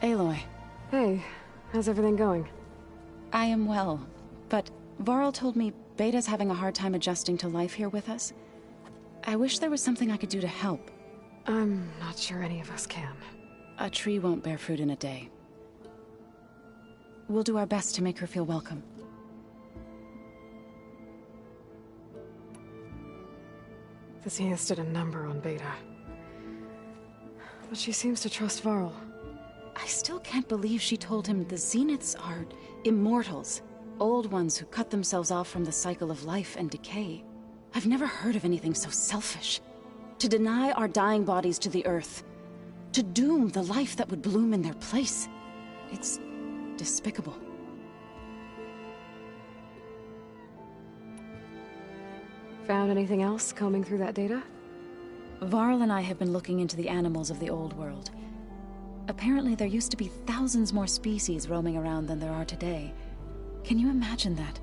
Aloy. Hey, how's everything going? I am well, but Varl told me Beta's having a hard time adjusting to life here with us. I wish there was something I could do to help. I'm not sure any of us can. A tree won't bear fruit in a day. We'll do our best to make her feel welcome. The Zeniths did a number on Beta. But she seems to trust Varl. I still can't believe she told him the Zeniths are immortals. Old ones who cut themselves off from the cycle of life and decay. I've never heard of anything so selfish. To deny our dying bodies to the Earth. To doom the life that would bloom in their place. It's despicable. Found anything else combing through that data? Varl and I have been looking into the animals of the old world. Apparently there used to be thousands more species roaming around than there are today. Can you imagine that?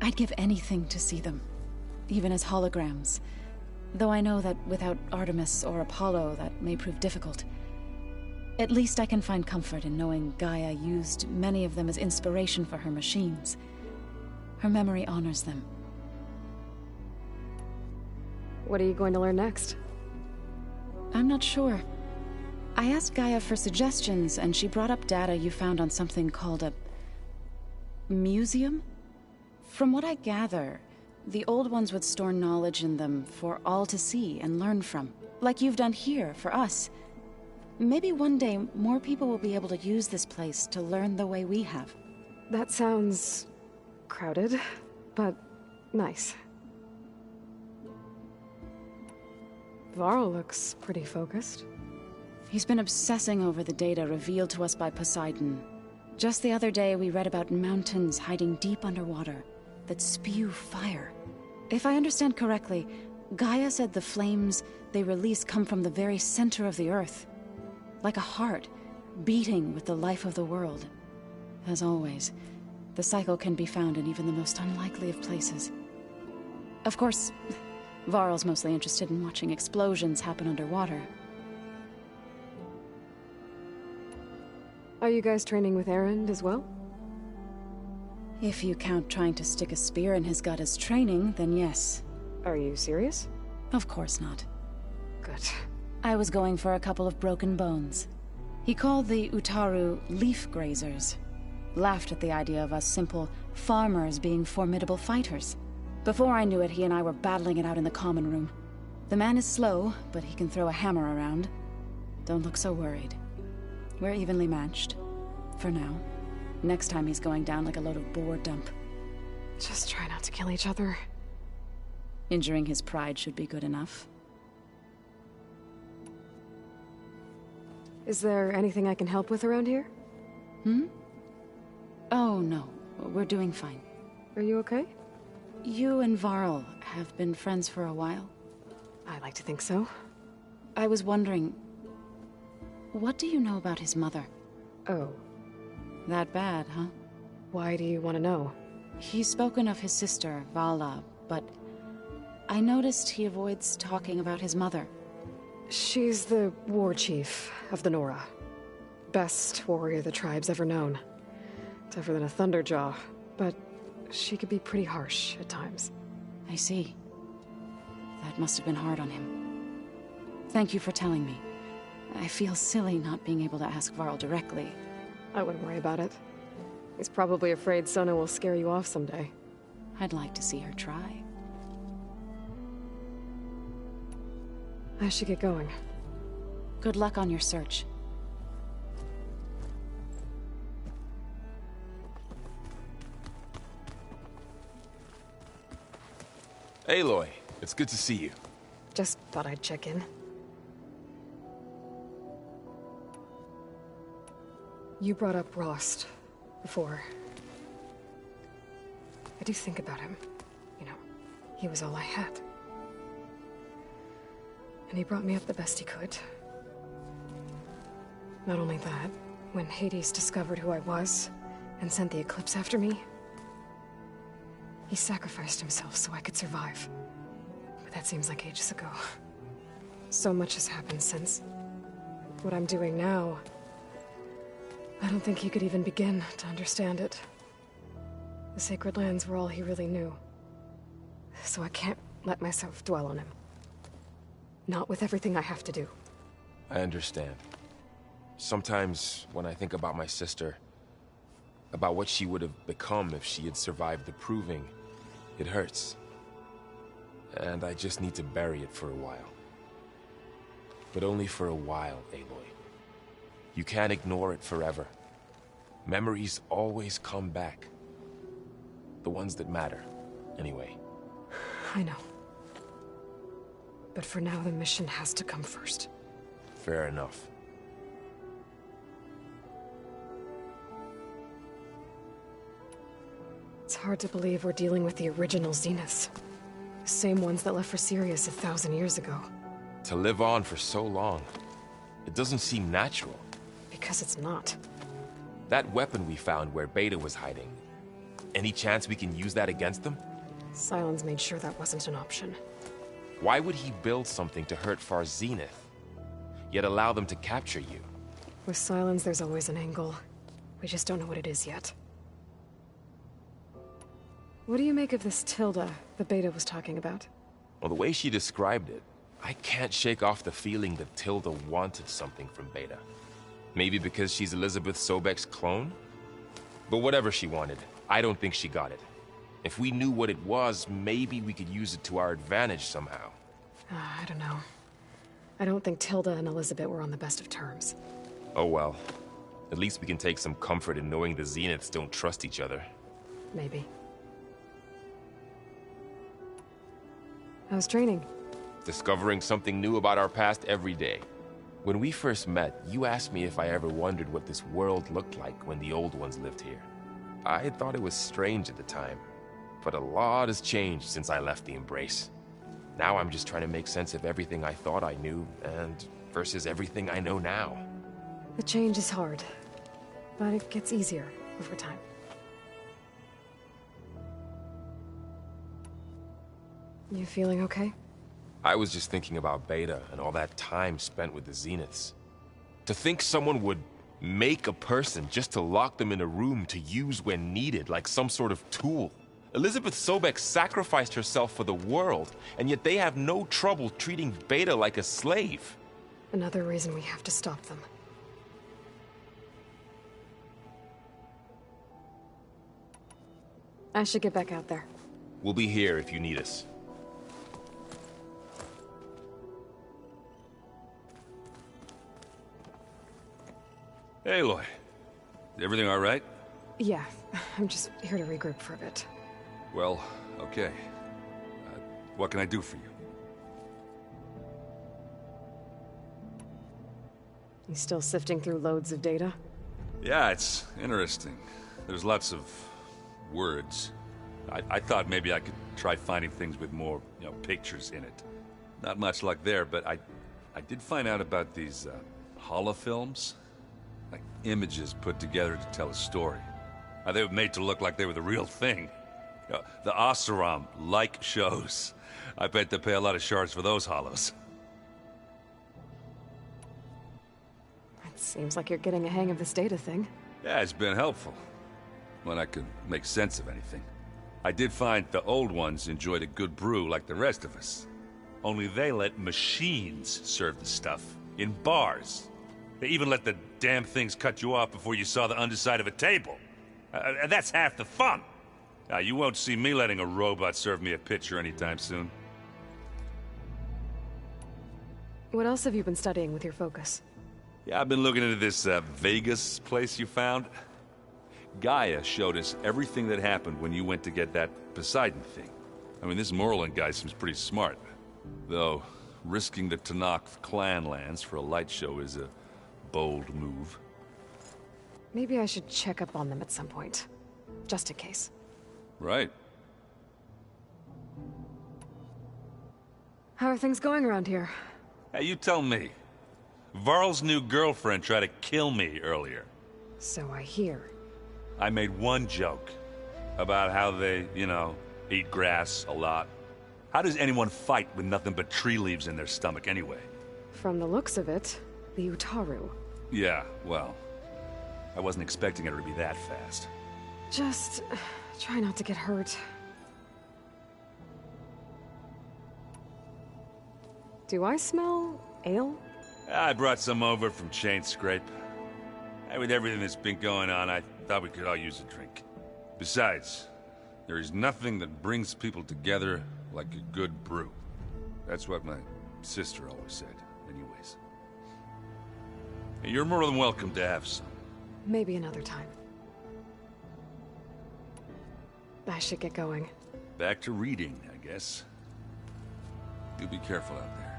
I'd give anything to see them. Even as holograms. Though I know that without Artemis or Apollo, that may prove difficult. At least I can find comfort in knowing Gaia used many of them as inspiration for her machines. Her memory honors them. What are you going to learn next? I'm not sure. I asked Gaia for suggestions, and she brought up data you found on something called a museum? From what I gather, the old ones would store knowledge in them for all to see and learn from. Like you've done here, for us. Maybe one day, more people will be able to use this place to learn the way we have. That sounds... crowded, but nice. Varl looks pretty focused. He's been obsessing over the data revealed to us by Poseidon. Just the other day, we read about mountains hiding deep underwater that spew fire. If I understand correctly, Gaia said the flames they release come from the very center of the Earth. Like a heart, beating with the life of the world. As always, the cycle can be found in even the most unlikely of places. Of course, Varl's mostly interested in watching explosions happen underwater. Are you guys training with Erend as well? If you count trying to stick a spear in his gut as training, then yes. Are you serious? Of course not. Good. I was going for a couple of broken bones. He called the Utaru leaf grazers. Laughed at the idea of us simple farmers being formidable fighters. Before I knew it, he and I were battling it out in the common room. The man is slow, but he can throw a hammer around. Don't look so worried. We're evenly matched. For now. Next time he's going down like a load of boar dump. Just try not to kill each other. Injuring his pride should be good enough. Is there anything I can help with around here? Hmm? Oh, no. We're doing fine. Are you okay? You and Varl have been friends for a while. I like to think so. I was wondering... what do you know about his mother? Oh. That bad, huh? Why do you want to know? He's spoken of his sister, Vala, but... I noticed he avoids talking about his mother. She's the war chief of the Nora. Best warrior the tribe's ever known. Tougher than a Thunderjaw, but she could be pretty harsh at times. I see. That must have been hard on him. Thank you for telling me. I feel silly not being able to ask Varl directly. I wouldn't worry about it. He's probably afraid Sona will scare you off someday. I'd like to see her try. I should get going. Good luck on your search. Aloy, it's good to see you. Just thought I'd check in. You brought up Rost before. I do think about him. You know, he was all I had. And he brought me up the best he could. Not only that, when Hades discovered who I was and sent the Eclipse after me, he sacrificed himself so I could survive. But that seems like ages ago. So much has happened since. What I'm doing now... I don't think he could even begin to understand it. The Sacred Lands were all he really knew. So I can't let myself dwell on him. Not with everything I have to do. I understand. Sometimes, when I think about my sister, about what she would have become if she had survived the Proving, it hurts. And I just need to bury it for a while. But only for a while, Aloy. You can't ignore it forever. Memories always come back. The ones that matter, anyway. I know. But for now, the mission has to come first. Fair enough. It's hard to believe we're dealing with the original Zeniths. The same ones that left for Sirius 1,000 years ago. To live on for so long, it doesn't seem natural. Because it's not. That weapon we found where Beta was hiding, any chance we can use that against them? Sylens made sure that wasn't an option. Why would he build something to hurt Far Zenith, yet allow them to capture you? With Sylens, there's always an angle. We just don't know what it is yet. What do you make of this Tilda the Beta was talking about? Well, the way she described it, I can't shake off the feeling that Tilda wanted something from Beta. Maybe because she's Elizabeth Sobek's clone? But whatever she wanted, I don't think she got it. If we knew what it was, maybe we could use it to our advantage somehow. I don't know. I don't think Tilda and Elizabeth were on the best of terms. Oh well. At least we can take some comfort in knowing the Zeniths don't trust each other. Maybe. How's training? Discovering something new about our past every day. When we first met, you asked me if I ever wondered what this world looked like when the old ones lived here. I had thought it was strange at the time, but a lot has changed since I left the Embrace. Now I'm just trying to make sense of everything I thought I knew, and versus everything I know now. The change is hard, but it gets easier over time. You feeling okay? I was just thinking about Beta and all that time spent with the Zeniths. To think someone would make a person just to lock them in a room to use when needed, like some sort of tool. Elizabeth Sobek sacrificed herself for the world, and yet they have no trouble treating Beta like a slave. Another reason we have to stop them. I should get back out there. We'll be here if you need us. Hey, Aloy. Is everything all right? Yeah, I'm just here to regroup for a bit. Well, okay. What can I do for you? You still sifting through loads of data? Yeah, it's interesting. There's lots of words. I thought maybe I could try finding things with more, pictures in it. Not much luck there, but I did find out about these holofilms. Like images put together to tell a story. They were made to look like they were the real thing. The Oseram-like shows. I bet they pay a lot of shards for those hollows. It seems like you're getting a hang of this data thing. Yeah, it's been helpful. When I could make sense of anything. I did find the old ones enjoyed a good brew like the rest of us. Only they let machines serve the stuff. In bars. They even let the damn things cut you off before you saw the underside of a table. That's half the fun. You won't see me letting a robot serve me a pitcher anytime soon. What else have you been studying with your focus? Yeah, I've been looking into this Vegas place you found. Gaia showed us everything that happened when you went to get that Poseidon thing. I mean, this Morlun guy seems pretty smart. Though, risking the Tenakth clan lands for a light show is a bold move. Maybe I should check up on them at some point. Just in case. Right. How are things going around here? Hey, you tell me. Varl's new girlfriend tried to kill me earlier. So I hear. I made one joke. About how they, eat grass a lot. How does anyone fight with nothing but tree leaves in their stomach anyway? From the looks of it, the Utaru. Yeah, well, I wasn't expecting her to be that fast. Just try not to get hurt. Do I smell ale? I brought some over from Chain Scrape. And with everything that's been going on, I thought we could all use a drink. Besides, there is nothing that brings people together like a good brew. That's what my sister always said, anyways. You're more than welcome to have some. Maybe another time. I should get going. Back to reading, I guess. You be careful out there.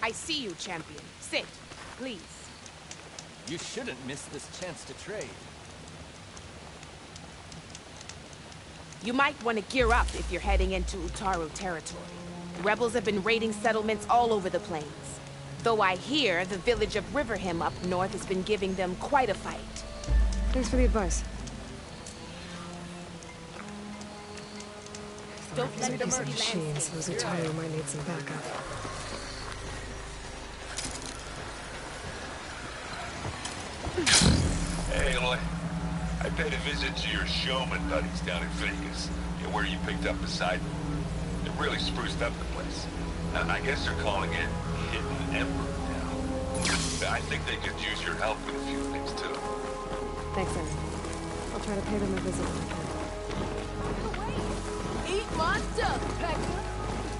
I see you, champion. Sit, please. You shouldn't miss this chance to trade. You might want to gear up if you're heading into Utaru territory. The rebels have been raiding settlements all over the plains. Though I hear the village of Riverhim up north has been giving them quite a fight. Thanks for the advice. Don't let the These murky machines, those Utaru might need some backup. Hey, Aloy. I paid a visit to your showman buddies down in Vegas, where you picked up Poseidon. It really spruced up the place. And I guess they're calling it Hidden Emperor now. I think they could use your help with a few things, too. Thanks, Aaron. I'll try to pay them a visit when I can. Eat my duck, Pecker.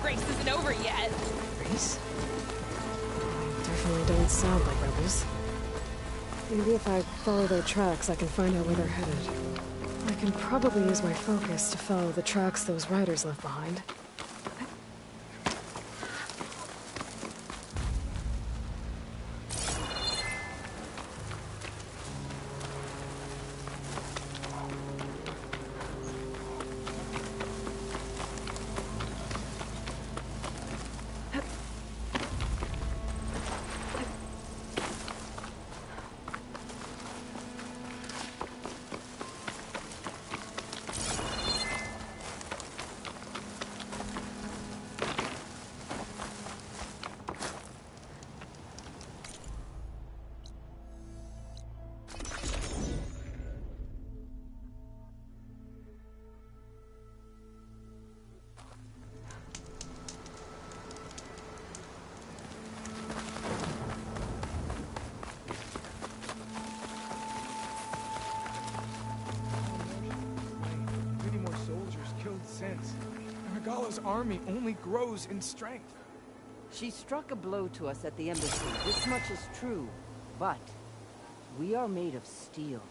Grace isn't over yet. Grace? Definitely don't sound like rebels. Maybe if I follow their tracks, I can find out where they're headed. I can probably use my focus to follow the tracks those riders left behind. Since. Regala's army only grows in strength. She struck a blow to us at the embassy. This much is true. But we are made of steel.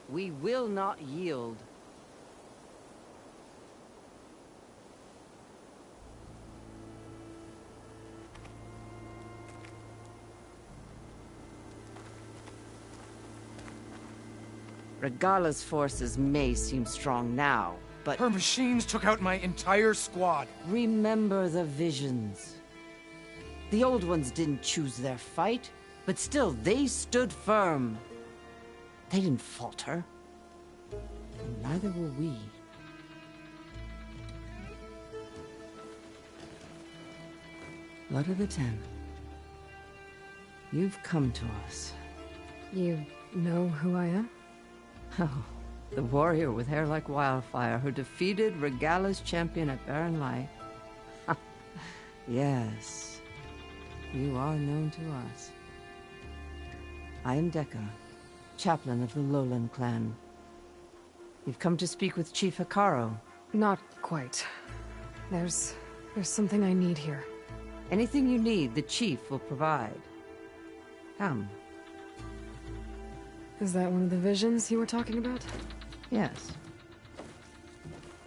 We will not yield. Regala's forces may seem strong now, but Her machines took out my entire squad. remember the visions. The old ones didn't choose their fight, but still, they stood firm. They didn't falter. And neither will we. Blood of the Ten. You've come to us. You know who I am? Oh, the warrior with hair like wildfire who defeated Regala's champion at Barren Light. Yes, you are known to us. I am Dekka, chaplain of the Lowland clan. You've come to speak with Chief Hekarro. Not quite. There's something I need here. Anything you need, the chief will provide. Come. Is that one of the visions you were talking about? Yes.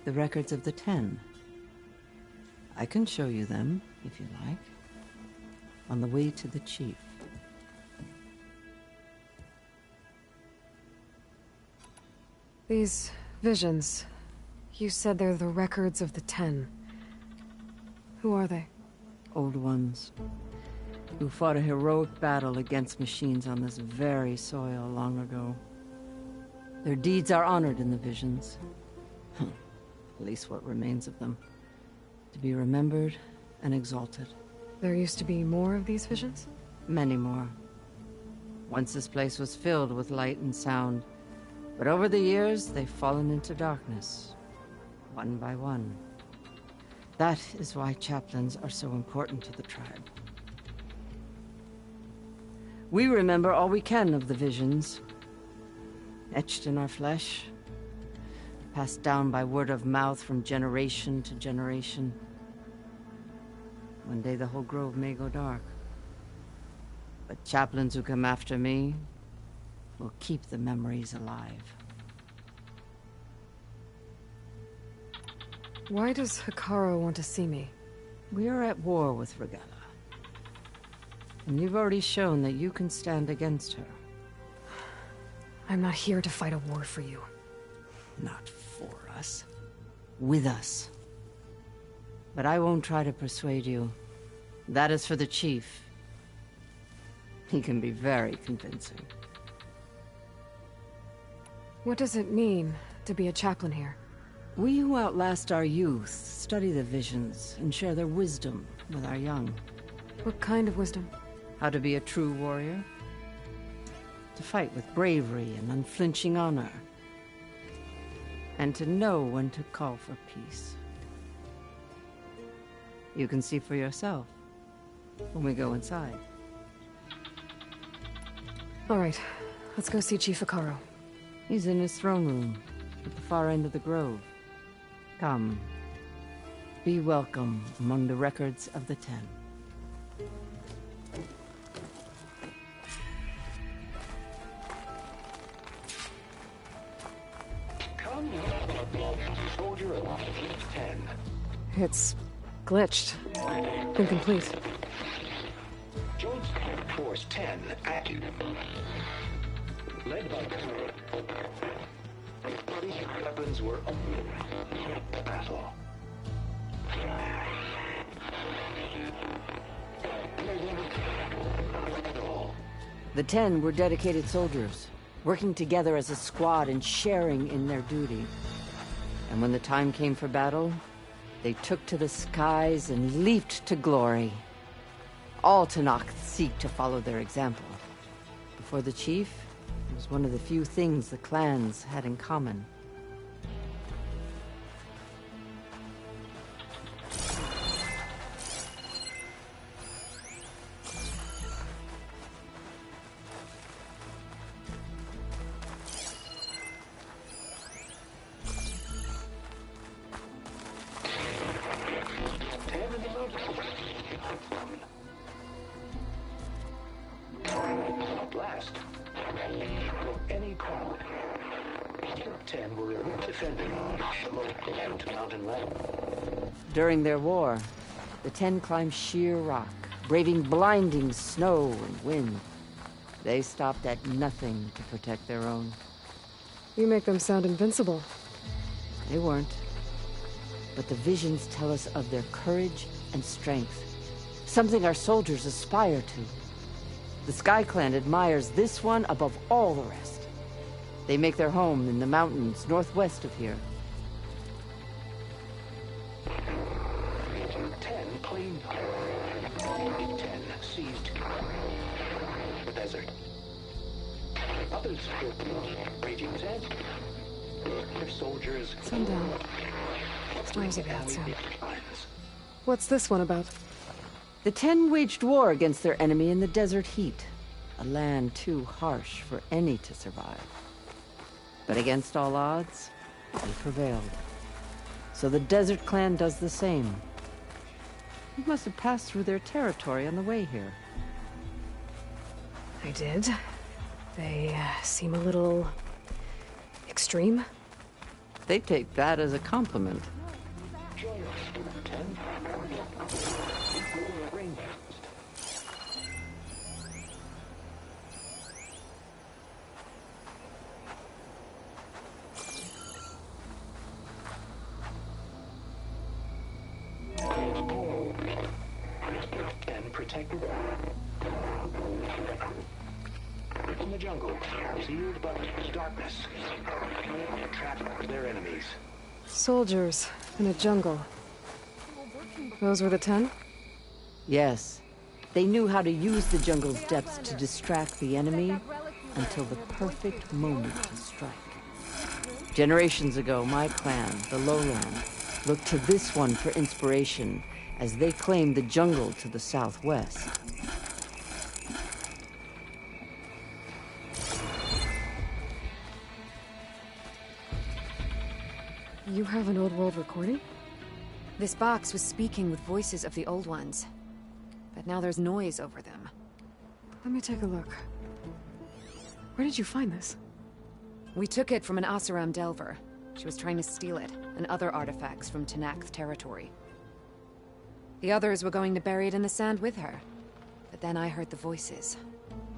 The records of the Ten. I can show you them, if you like. On the way to the Chief. These visions... You said they're the records of the Ten. Who are they? Old ones. Who fought a heroic battle against machines on this very soil long ago. Their deeds are honored in the visions. At least what remains of them. To be remembered and exalted. There used to be more of these visions? Many more. Once this place was filled with light and sound. But over the years, they've fallen into darkness. One by one. That is why chaplains are so important to the tribe. We remember all we can of the visions. Etched in our flesh. Passed down by word of mouth from generation to generation. One day the whole grove may go dark. But chaplains who come after me will keep the memories alive. Why does Hekarro want to see me? We are at war with Regalla. And you've already shown that you can stand against her. I'm not here to fight a war for you. Not for us. With us. But I won't try to persuade you. That is for the Chief. He can be very convincing. What does it mean to be a chaplain here? We who outlast our youth study the visions and share their wisdom with our young. What kind of wisdom? How to be a true warrior. To fight with bravery and unflinching honor. And to know when to call for peace. You can see for yourself when we go inside. All right, let's go see Chief Hekarro. He's in his throne room at the far end of the grove. Come. Be welcome among the records of the Ten. Come, soldier of 10. It's glitched. Incomplete. Joint Force 10 active. Led by weapons were battle. The Ten were dedicated soldiers, working together as a squad and sharing in their duty. And when the time came for battle, they took to the skies and leaped to glory. All Tenakth seek to follow their example. Before the Chief, it was one of the few things the clans had in common. Blast. Any crowd. 10 were defending the mountain level. During their war, the Ten climbed sheer rock, braving blinding snow and wind. They stopped at nothing to protect their own. You make them sound invincible. They weren't. But the visions tell us of their courage and strength. Something our soldiers aspire to. The Sky Clan admires this one above all the rest. They make their home in the mountains northwest of here. 10 claimed. 10 seized the desert. Others raging 10. Their soldiers. Sundown. Stars about soon. What's this one about? The Ten waged war against their enemy in the desert heat, a land too harsh for any to survive. But against all odds, they prevailed. So the Desert Clan does the same. You must have passed through their territory on the way here. I did. They seem a little extreme. They take that as a compliment. Join us, Student 10. Equal range. And protected in the jungle, sealed but darkness. Trap their enemies. Soldiers in a jungle. Those were the 10? Yes. They knew how to use the jungle's depths to distract the enemy until the perfect moment to strike. Generations ago, my clan, the Lowland, looked to this one for inspiration as they claimed the jungle to the southwest. You have an old world recording? This box was speaking with voices of the old ones. But now there's noise over them. Let me take a look. Where did you find this? We took it from an Oseram Delver. She was trying to steal it, and other artifacts from Tenakth territory. The others were going to bury it in the sand with her. But then I heard the voices.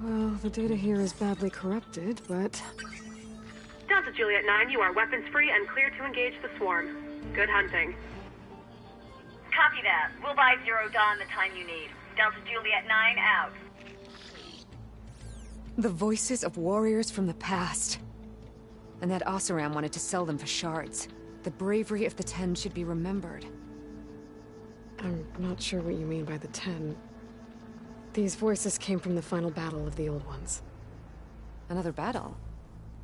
Well, the data here is badly corrupted, but... Delta Juliet 9, you are weapons-free and clear to engage the swarm. Good hunting. Copy that. We'll buy Zero Dawn the time you need. Delta Juliet 9 out. The voices of warriors from the past. And that Oseram wanted to sell them for shards. The bravery of the 10 should be remembered. I'm not sure what you mean by the 10. These voices came from the final battle of the Old Ones. Another battle?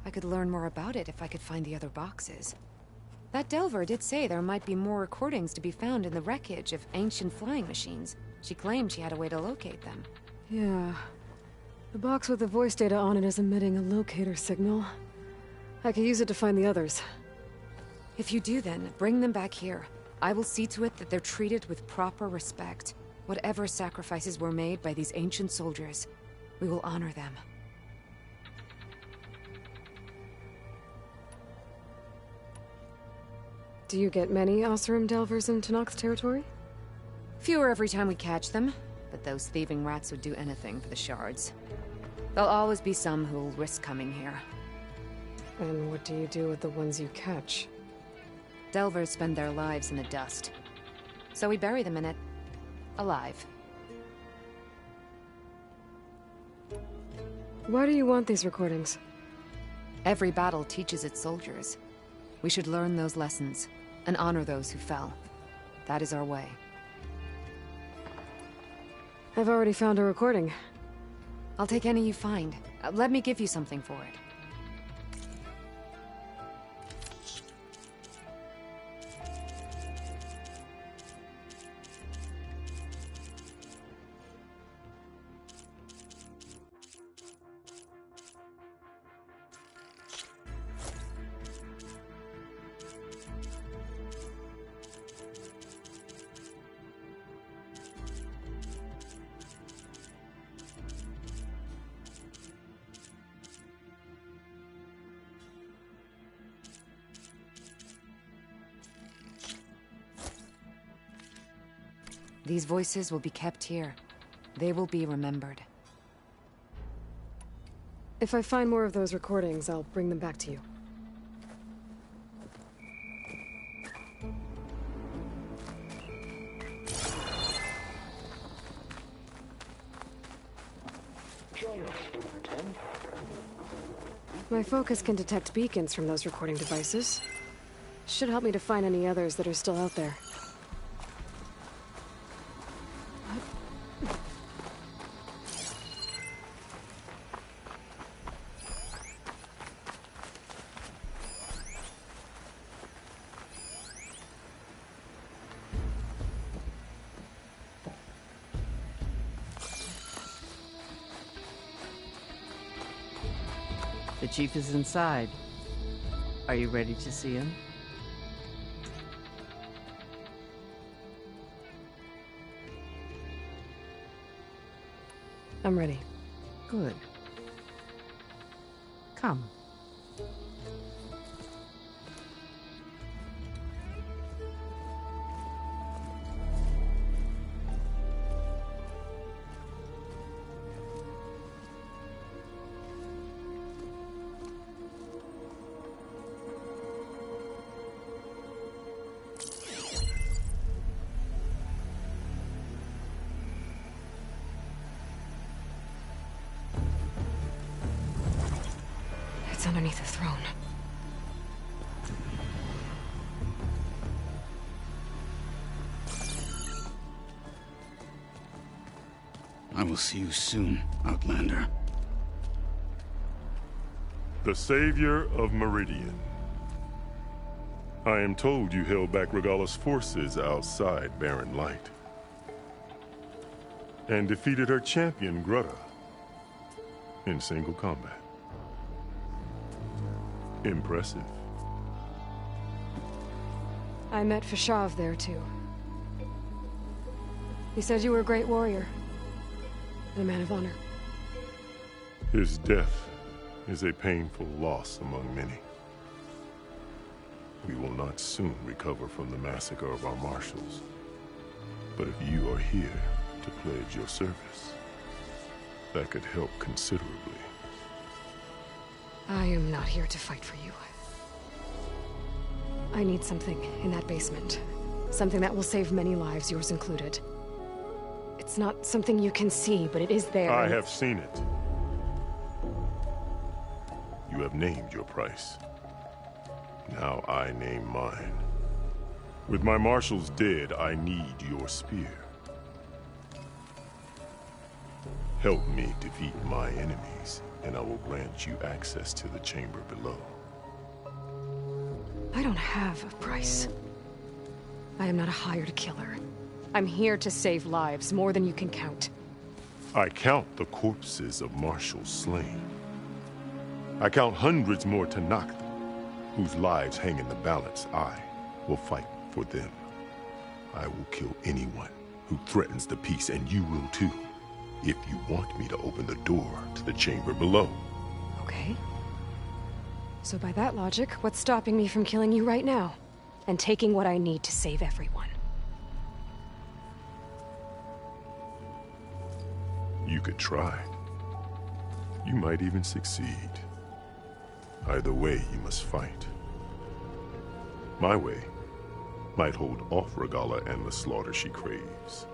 I could learn more about it if I could find the other boxes. That Delver did say there might be more recordings to be found in the wreckage of ancient flying machines. She claimed she had a way to locate them. Yeah. The box with the voice data on it is emitting a locator signal. I could use it to find the others. If you do then, bring them back here. I will see to it that they're treated with proper respect. Whatever sacrifices were made by these ancient soldiers, we will honor them. Do you get many Oseram Delvers in Tenakth territory? Fewer every time we catch them, but those thieving rats would do anything for the shards. There'll always be some who'll risk coming here. And what do you do with the ones you catch? Delvers spend their lives in the dust. So we bury them in it, alive. Why do you want these recordings? Every battle teaches its soldiers. We should learn those lessons, and honor those who fell. That is our way. I've already found a recording. I'll take any you find. Let me give you something for it. These voices will be kept here. They will be remembered. If I find more of those recordings, I'll bring them back to you. My focus can detect beacons from those recording devices. Should help me to find any others that are still out there. The chief is inside. Are you ready to see him? I'm ready. Good. Come. It's underneath the throne. I will see you soon, Outlander. The Savior of Meridian. I am told you held back Regalla's forces outside Barren Light. And defeated her champion, Grudda, in single combat. Impressive. I met Fashav there, too. He said you were a great warrior. And a man of honor. His death is a painful loss among many. We will not soon recover from the massacre of our marshals. But if you are here to pledge your service, that could help considerably. I am not here to fight for you. I need something in that basement. Something that will save many lives, yours included. It's not something you can see, but it is there. I have seen it. You have named your price. Now I name mine. With my marshals dead, I need your spear. Help me defeat my enemies, and I will grant you access to the chamber below. I don't have a price. I am not a hired killer. I'm here to save lives, more than you can count. I count the corpses of marshals slain. I count hundreds more Tenakth, whose lives hang in the balance. I will fight for them. I will kill anyone who threatens the peace, and you will too, if you want me to open the door to the chamber below. Okay. So by that logic, what's stopping me from killing you right now? And taking what I need to save everyone? You could try. You might even succeed. Either way, you must fight. My way might hold off Regalla and the slaughter she craves.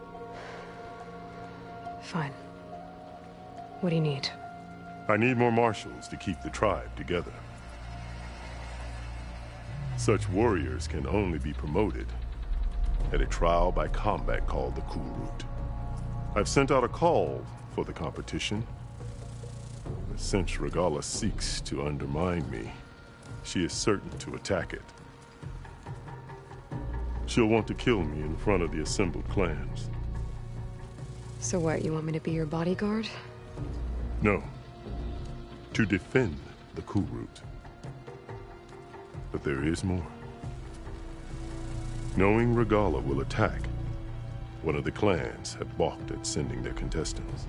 Fine. What do you need? I need more marshals to keep the tribe together. Such warriors can only be promoted at a trial by combat called the Kulrut. I've sent out a call for the competition. But since Regalla seeks to undermine me, she is certain to attack it. She'll want to kill me in front of the assembled clans. So what, you want me to be your bodyguard? No. To defend the Kulrut. But there is more. Knowing Regalla will attack, one of the clans have balked at sending their contestants.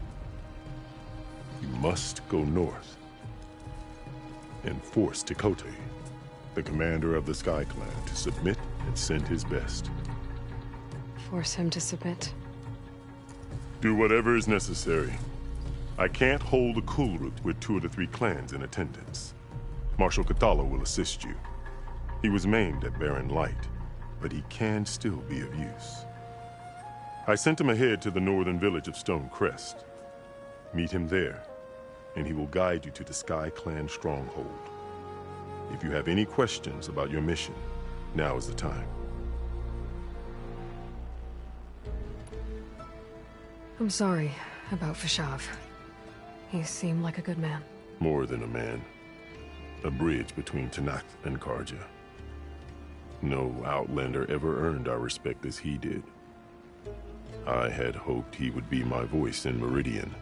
You must go north and force Tekotteh, the commander of the Sky Clan, to submit and send his best. Force him to submit? Do whatever is necessary. I can't hold the Kulrut with 2 of the 3 clans in attendance. Marshal Kotallo will assist you. He was maimed at Barren Light, but he can still be of use. I sent him ahead to the northern village of Stone Crest. Meet him there, and he will guide you to the Sky Clan stronghold. If you have any questions about your mission, now is the time. I'm sorry about Fashav. He seemed like a good man. More than a man. A bridge between Tenakth and Carja. No Outlander ever earned our respect as he did. I had hoped he would be my voice in Meridian.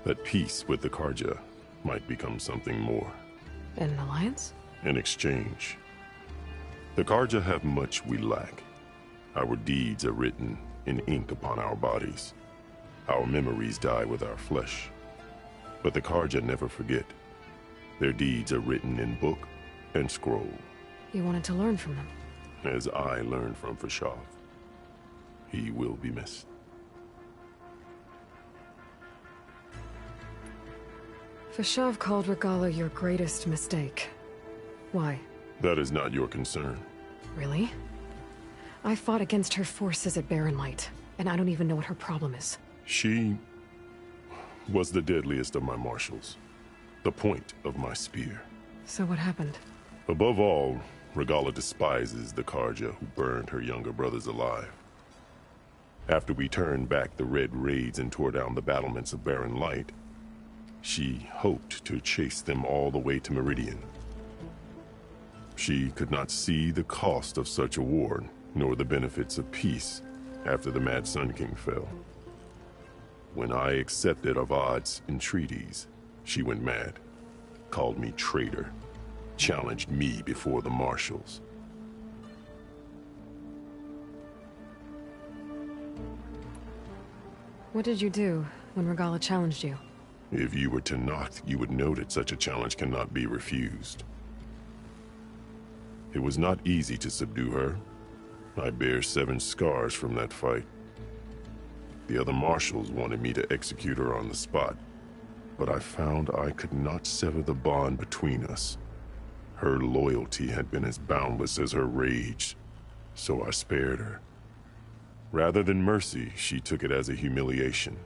That peace with the Carja might become something more. An alliance? An exchange. The Carja have much we lack. Our deeds are written in ink upon our bodies. Our memories die with our flesh. But the Carja never forget. Their deeds are written in book and scroll. You wanted to learn from them. As I learned from Fashav. He will be missed. Fashav called Regalla your greatest mistake. Why? That is not your concern. Really? I fought against her forces at Barren Light, and I don't even know what her problem is. She was the deadliest of my marshals. The point of my spear. So what happened? Above all, Regalla despises the Carja who burned her younger brothers alive. After we turned back the Red Raids and tore down the battlements of Barren Light, she hoped to chase them all the way to Meridian. She could not see the cost of such a war, nor the benefits of peace after the Mad Sun King fell. When I accepted Avad's entreaties, she went mad, called me traitor, challenged me before the marshals. What did you do when Regalla challenged you? If you were Tenakth, you would know that such a challenge cannot be refused. It was not easy to subdue her. I bear 7 scars from that fight. The other marshals wanted me to execute her on the spot, but I found I could not sever the bond between us. Her loyalty had been as boundless as her rage, so I spared her. Rather than mercy, she took it as a humiliation,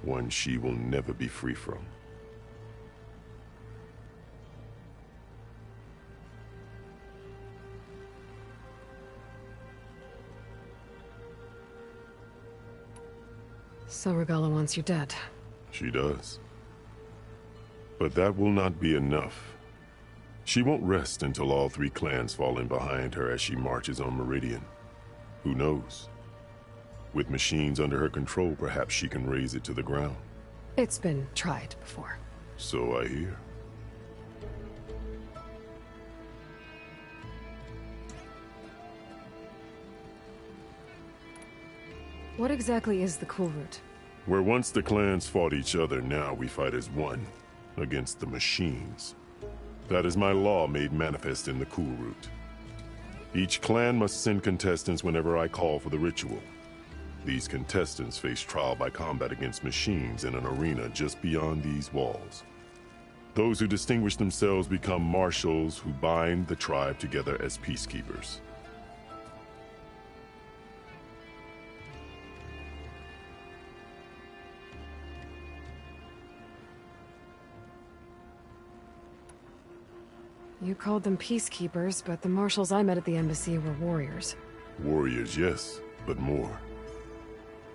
one she will never be free from. So Regalla wants you dead. She does. But that will not be enough. She won't rest until all 3 clans fall in behind her as she marches on Meridian. Who knows? With machines under her control, perhaps she can raze it to the ground. It's been tried before. So I hear. What exactly is the Kulrut? Where once the clans fought each other, now we fight as one, against the machines. That is my law made manifest in the Kulrut. Each clan must send contestants whenever I call for the ritual. These contestants face trial by combat against machines in an arena just beyond these walls. Those who distinguish themselves become marshals who bind the tribe together as peacekeepers. You called them peacekeepers, but the marshals I met at the embassy were warriors. Warriors, yes, but more.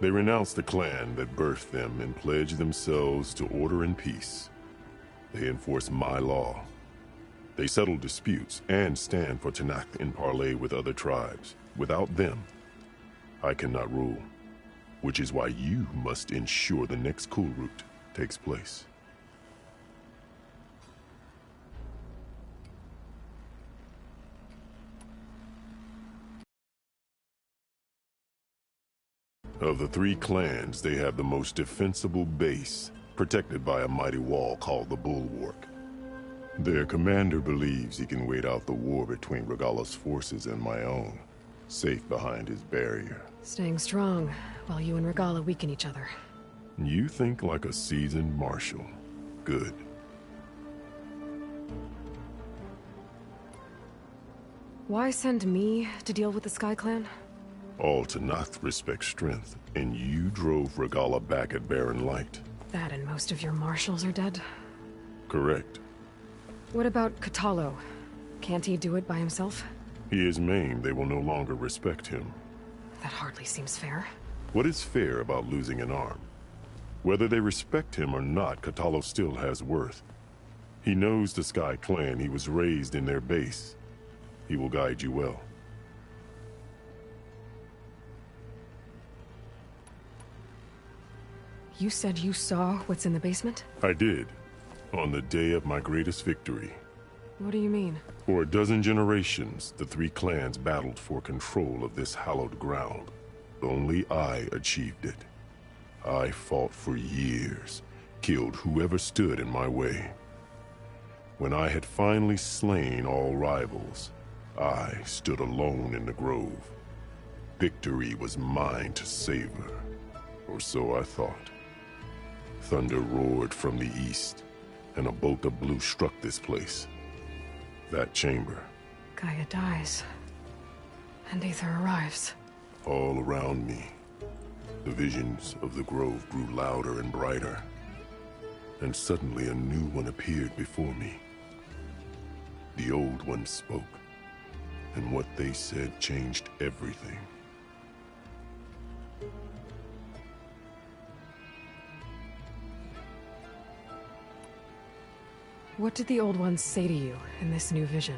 They renounce the clan that birthed them and pledge themselves to order and peace. They enforce my law. They settle disputes and stand for Tenakth in parley with other tribes. Without them, I cannot rule. Which is why you must ensure the next Kulrut takes place. Of the 3 clans, they have the most defensible base, protected by a mighty wall called the Bulwark. Their commander believes he can wait out the war between Regalla's forces and my own, safe behind his barrier. Staying strong, while you and Regalla weaken each other. You think like a seasoned marshal. Good. Why send me to deal with the Sky Clan? All Tenakth respect strength, and you drove Regalla back at Barren Light. That and most of your marshals are dead? Correct. What about Kotallo? Can't he do it by himself? He is maimed. They will no longer respect him. That hardly seems fair. What is fair about losing an arm? Whether they respect him or not, Kotallo still has worth. He knows the Sky Clan. He was raised in their base. He will guide you well. You said you saw what's in the basement? I did. On the day of my greatest victory. What do you mean? For a dozen generations, the 3 clans battled for control of this hallowed ground. Only I achieved it. I fought for years, killed whoever stood in my way. When I had finally slain all rivals, I stood alone in the grove. Victory was mine to savor, or so I thought. Thunder roared from the east, and a bolt of blue struck this place. That chamber. Gaia dies, and Aether arrives. All around me, the visions of the grove grew louder and brighter, and suddenly a new one appeared before me. The old one spoke, and what they said changed everything. What did the old ones say to you in this new vision?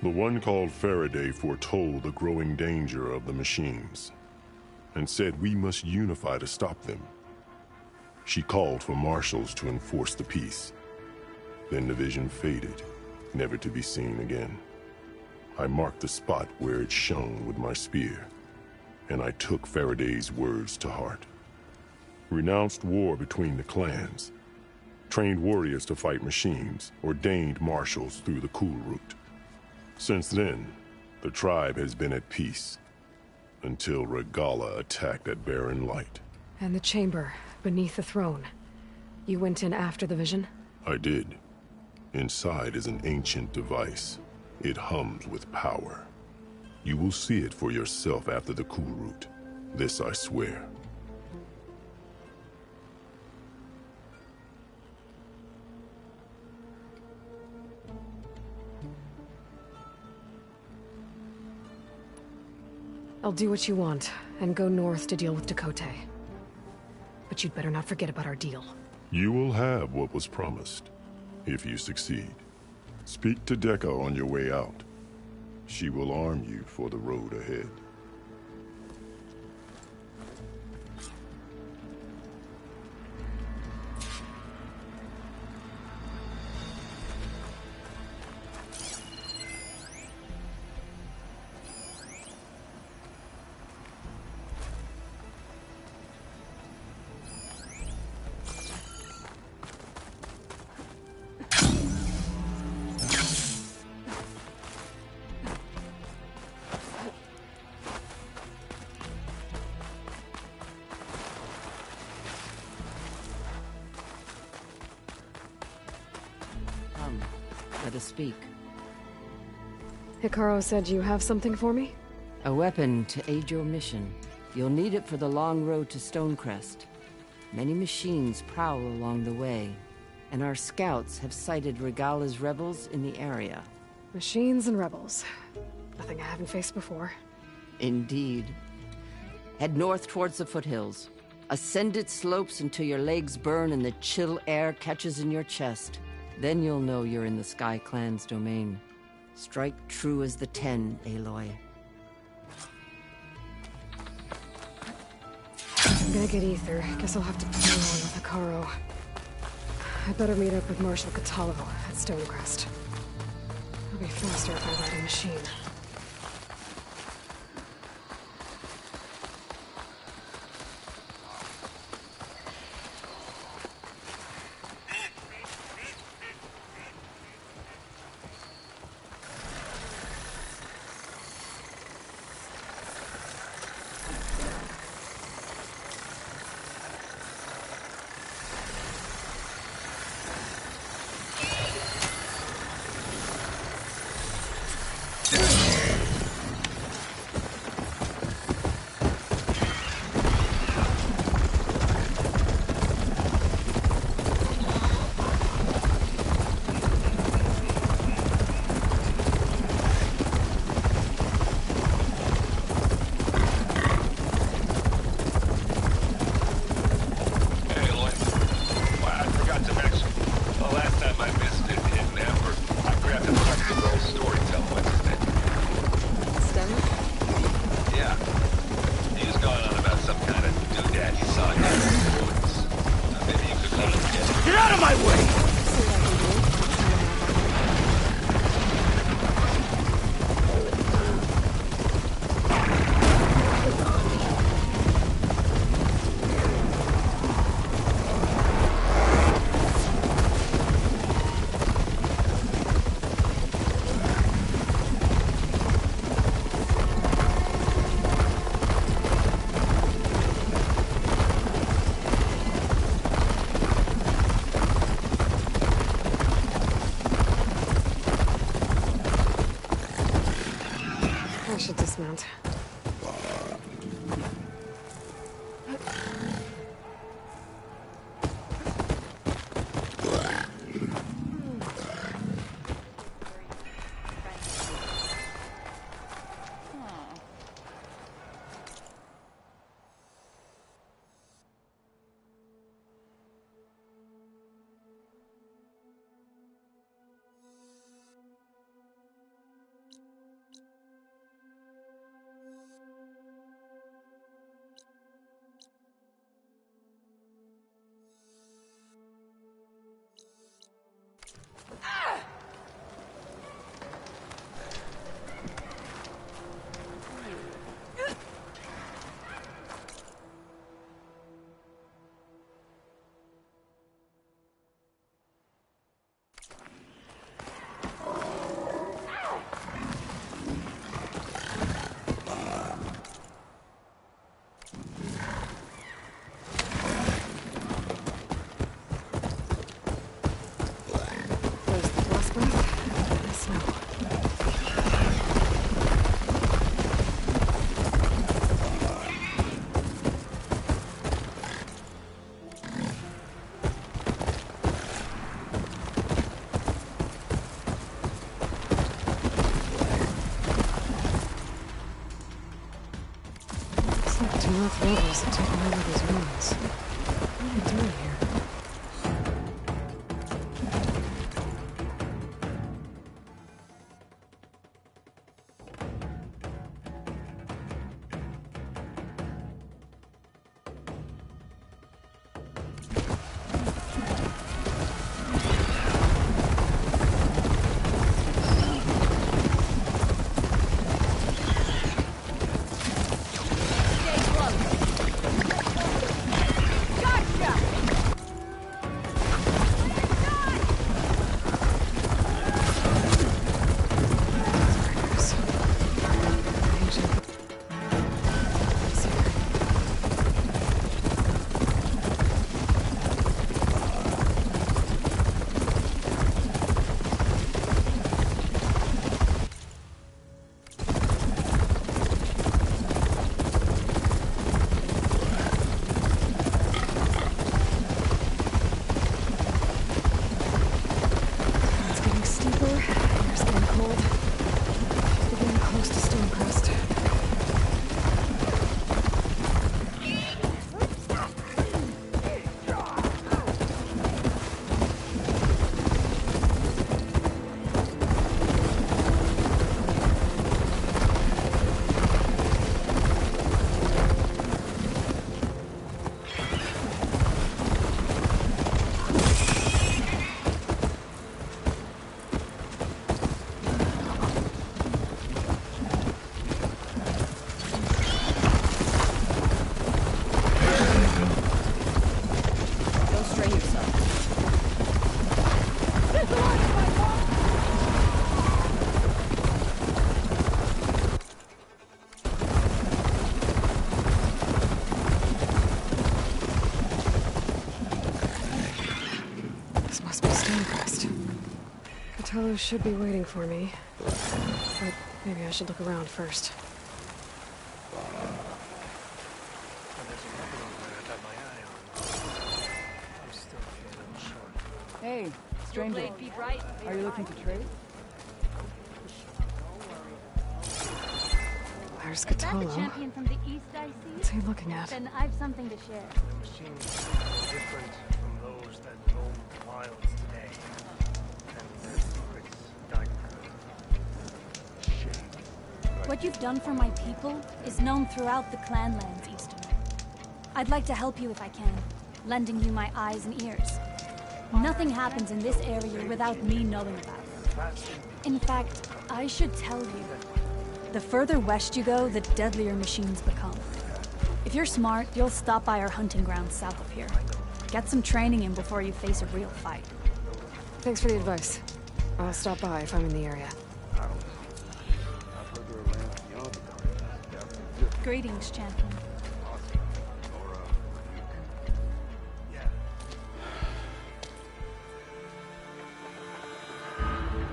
The one called Faraday foretold the growing danger of the machines, and said we must unify to stop them. She called for marshals to enforce the peace. Then the vision faded, never to be seen again. I marked the spot where it shone with my spear, and I took Faraday's words to heart. Renounced war between the clans, trained warriors to fight machines, ordained marshals through the Kulrut. Since then, the tribe has been at peace, until Regalla attacked at Barren Light. And the chamber, beneath the throne. You went in after the vision? I did. Inside is an ancient device. It hums with power. You will see it for yourself after the Kulrut. This I swear. I'll do what you want, and go north to deal with Tekotteh. But you'd better not forget about our deal. You will have what was promised, if you succeed. Speak to Dekka on your way out. She will arm you for the road ahead. Let us speak. Hekarro said you have something for me? A weapon to aid your mission. You'll need it for the long road to Stonecrest. Many machines prowl along the way, and our scouts have sighted Regalla's rebels in the area. Machines and rebels. Nothing I haven't faced before. Indeed. Head north towards the foothills. Ascend its slopes until your legs burn and the chill air catches in your chest. Then you'll know you're in the Sky Clan's domain. Strike true as the 10, Aloy. I'm gonna get Aether. Guess I'll have to play along with Hekarro. I better meet up with Marshal Kotallo at Stonecrest. It'll be faster if I ride a machine. should dismount. North rebels have taken over these ruins. What are they doing here? Kotallo should be waiting for me, but maybe I should look around first. Hey, stranger. Are you looking to trade? There's Is that Kotallo. the champion from the east I see? What's he looking at? Then I've something to share. Machines different from those that roam the wilds today. And their secrets died for What you've done for my people is known throughout the clanlands, Easterner. I'd like to help you if I can, lending you my eyes and ears. Nothing happens in this area without me knowing about it. In fact, I should tell you, the further west you go, the deadlier machines become. If you're smart, you'll stop by our hunting grounds south of here. Get some training in before you face a real fight. Thanks for the advice. I'll stop by if I'm in the area. Greetings, champion.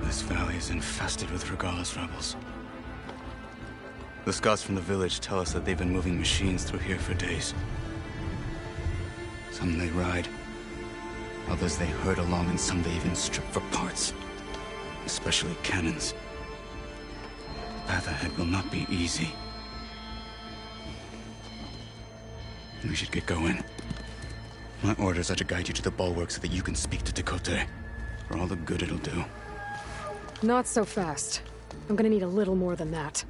This valley is infested with Regalla's rebels. The scouts from the village tell us that they've been moving machines through here for days. Some they ride, others they herd along, and some they even strip for parts. Especially cannons. The path ahead will not be easy. We should get going. My orders are to guide you to the bulwark so that you can speak to Tekotteh. For all the good it'll do. Not so fast. I'm gonna need a little more than that.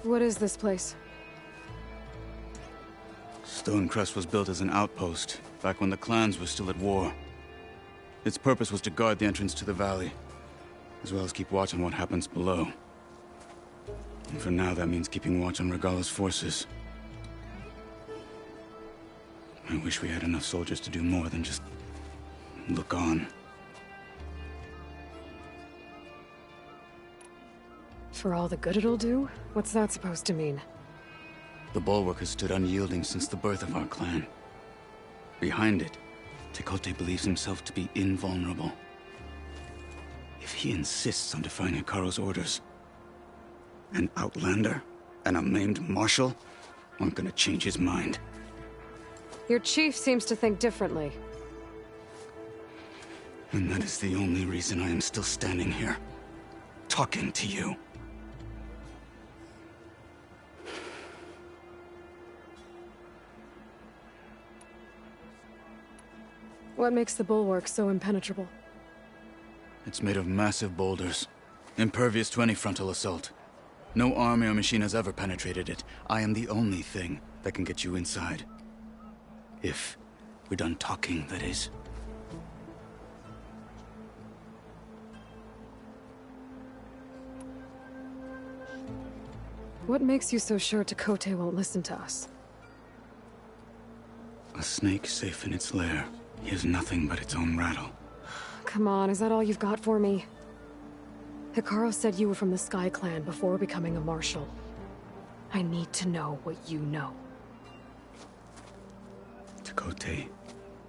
What is this place? Stonecrest was built as an outpost, back when the clans were still at war. Its purpose was to guard the entrance to the valley, as well as keep watch on what happens below. And for now, that means keeping watch on Regalla's forces. I wish we had enough soldiers to do more than just look on. For all the good it'll do? What's that supposed to mean? The bulwark has stood unyielding since the birth of our clan. Behind it, Tekotteh believes himself to be invulnerable. If he insists on defying Hekarro's orders, an outlander and a maimed marshal aren't gonna change his mind. Your chief seems to think differently. And that is the only reason I am still standing here, talking to you. What makes the bulwark so impenetrable? It's made of massive boulders, impervious to any frontal assault. No army or machine has ever penetrated it. I am the only thing that can get you inside. If we're done talking, that is. What makes you so sure Tekotteh won't listen to us? A snake safe in its lair hears nothing but its own rattle. Come on, is that all you've got for me? Hekarro said you were from the Sky Clan before becoming a marshal. I need to know what you know. Tekotteh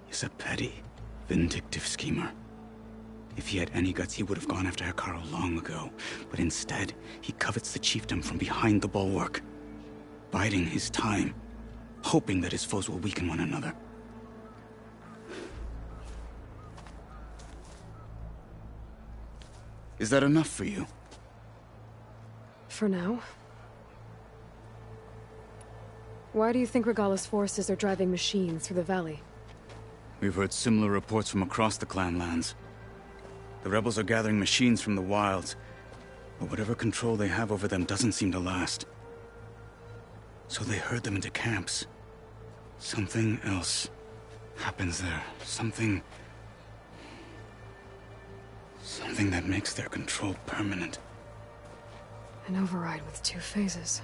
is a petty, vindictive schemer. If he had any guts, he would have gone after Hekarro long ago. But instead, he covets the chiefdom from behind the bulwark, biding his time, hoping that his foes will weaken one another. Is that enough for you? For now. Why do you think Regalla's forces are driving machines through the valley? We've heard similar reports from across the clan lands. The rebels are gathering machines from the wilds, but whatever control they have over them doesn't seem to last. So they herd them into camps. Something else happens there. Something that makes their control permanent. An override with 2 phases.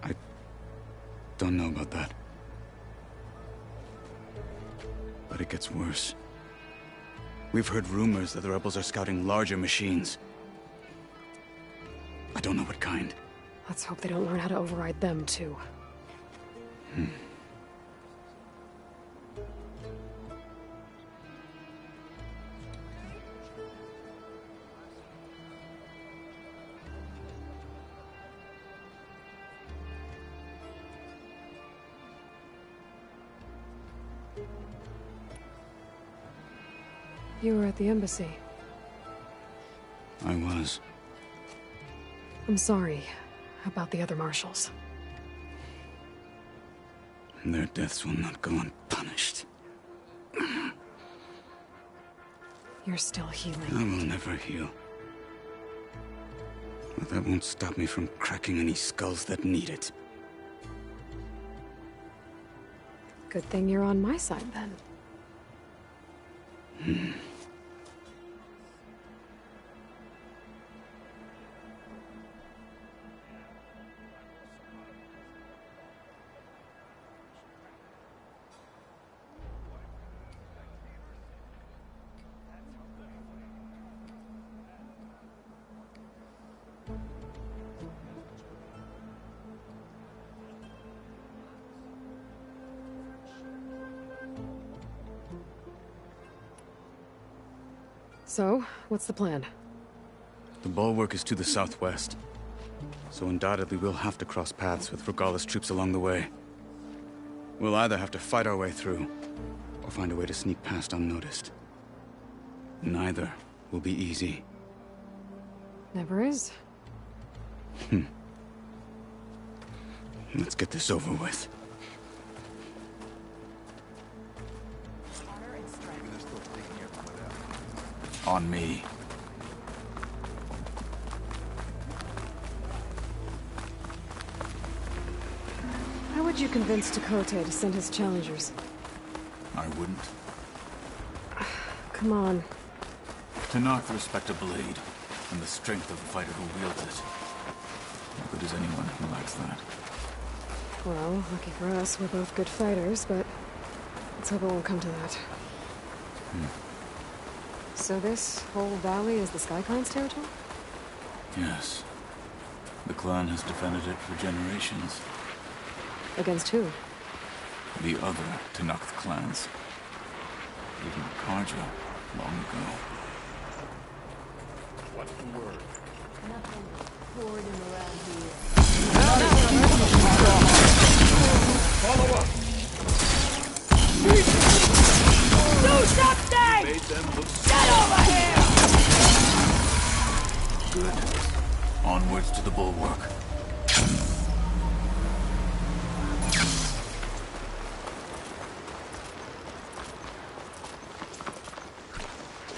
I don't know about that. But it gets worse. We've heard rumors that the rebels are scouting larger machines. I don't know what kind. Let's hope they don't learn how to override them, too. You were at the embassy. I was. I'm sorry about the other marshals. Their deaths will not go unpunished. You're still healing. I will never heal. But that won't stop me from cracking any skulls that need it. Good thing you're on my side, then. So, what's the plan? The bulwark is to the southwest, so undoubtedly we'll have to cross paths with Regalla's troops along the way. We'll either have to fight our way through, or find a way to sneak past unnoticed. Neither will be easy. Never is. Let's get this over with. On me. How would you convince Tekotteh to send his challengers? I wouldn't. Come on. Tenarth respect a blade, and the strength of the fighter who wields it. How good is anyone who lacks that? Well, lucky for us, we're both good fighters, but let's hope it won't come to that. So this whole valley is the Sky Clan's territory? Yes. The clan has defended it for generations. Against who? The other Tenakth clans. Even Karja, long ago. What's the word? Nothing. Poured him around here. Follow up! Do something! Made them look. Get over here! Good. Onwards to the bulwark.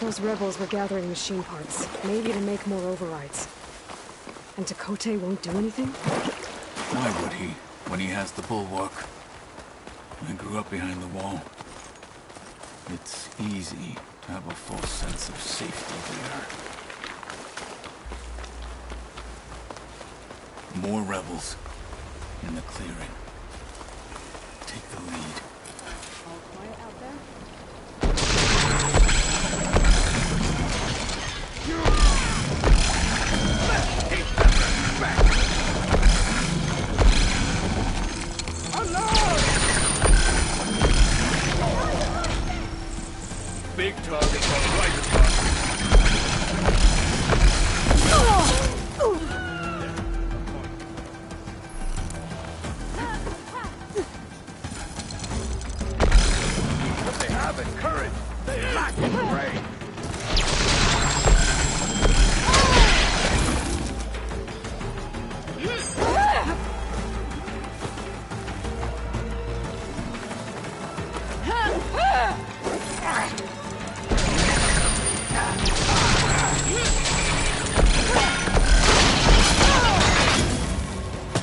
Those rebels were gathering machine parts, maybe to make more overrides. And Tekotteh won't do anything? Why would he, when he has the bulwark? I grew up behind the wall. It's easy to have a false sense of safety there. More rebels in the clearing. Take the lead. All quiet out there? Big targets on right across. What they have is courage. They lack brain.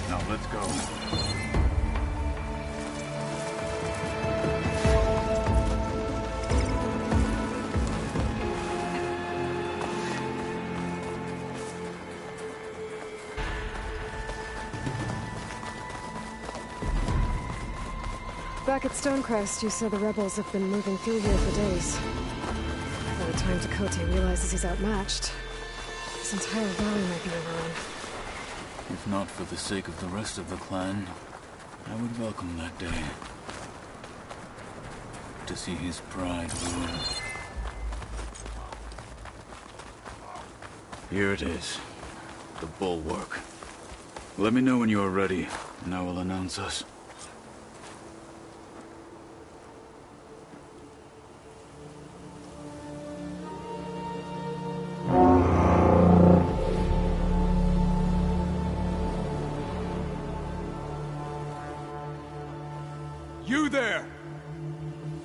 Now let's go. Back at Stonecrest, you said the rebels have been moving through here for days. By the time Tekotteh realizes he's outmatched, this entire valley might be overrun. If not for the sake of the rest of the clan, I would welcome that day. To see his pride ruined. Here it is. The bulwark. Let me know when you are ready, and I will announce us. You there!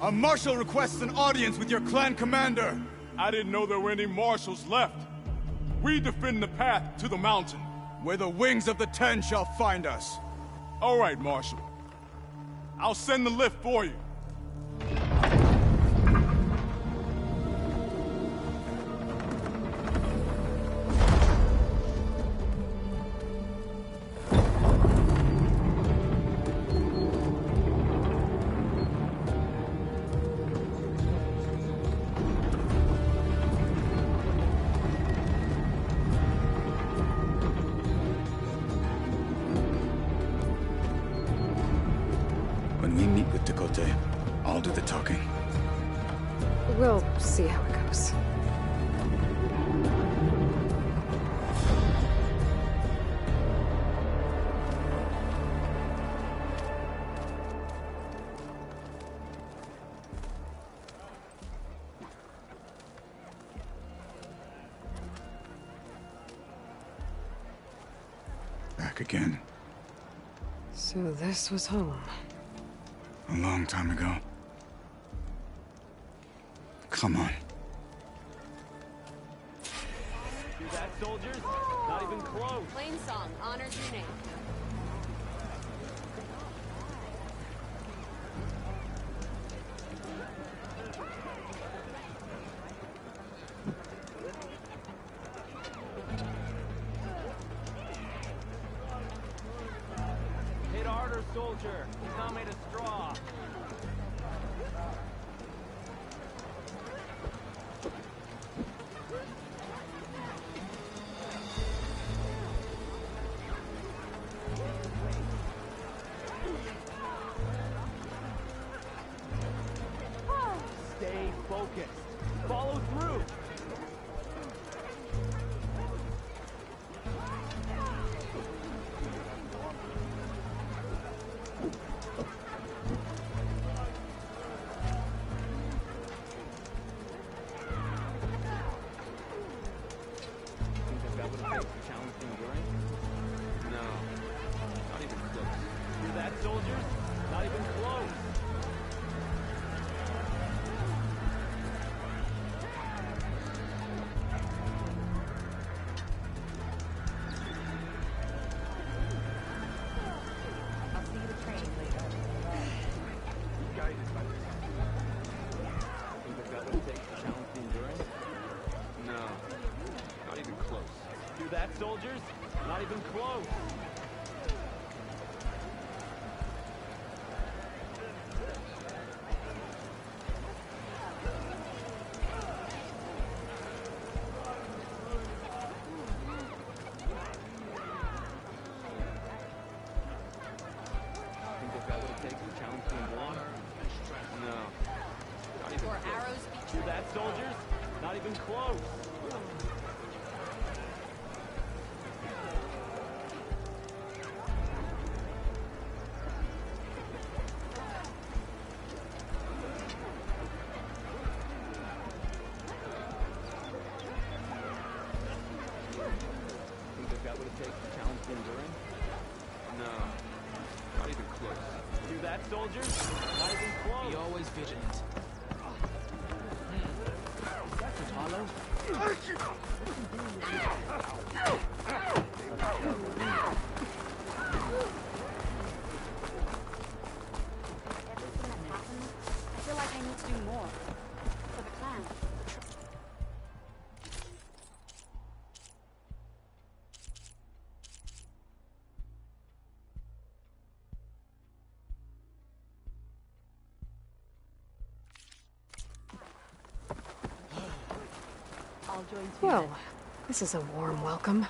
A marshal requests an audience with your clan commander. I didn't know there were any marshals left. We defend the path to the mountain. Where the wings of the Ten shall find us. All right, Marshal. I'll send the lift for you. When we meet with Tekotteh, I'll do the talking. We'll see how it goes. work again. So this was home. A long time ago. Come on. See that, soldiers? Not even close. Plain song honors your name. Hit harder, soldier. He's not made of straw. Stay focused. Follow through. Think they've got what it takes to challenge the Enduring? No. Not even close. Hear that, soldiers? Not even close. I'll see you at training later. Guided by this. Think they've got what it takes to challenge the Enduring? No. Not even close. Hear that, soldiers? Not even close. Think they've got what it takes to challenge the Enduring? No. Not even Your close. arrows be Hear that, soldiers? Not even close. Think they've got what it takes to challenge the Enduring? No. Not even close. Hear that, soldiers? Not even close. Be always vigilant. That's it, Hollow. I feel like I need to do more. For the clan. I'll join you. Well, this is a warm welcome.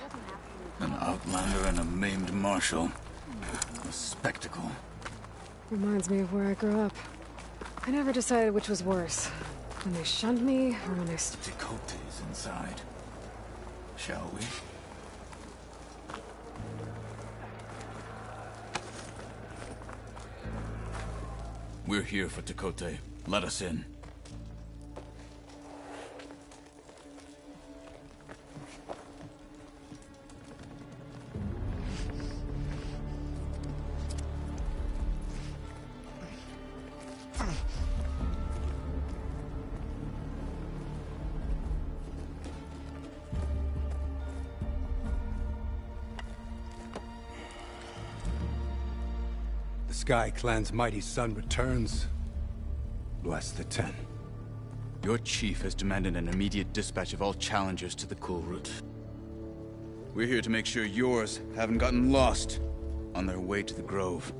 An outlander and a maimed marshal. A spectacle. Reminds me of where I grew up. I never decided which was worse. When they shunned me, or when they... Tecote's inside. Shall we? We're here for Tecote. Let us in. The Sky Clan's mighty son returns. Bless the Ten. Your chief has demanded an immediate dispatch of all challengers to the Kulrut. We're here to make sure yours haven't gotten lost on their way to the Grove.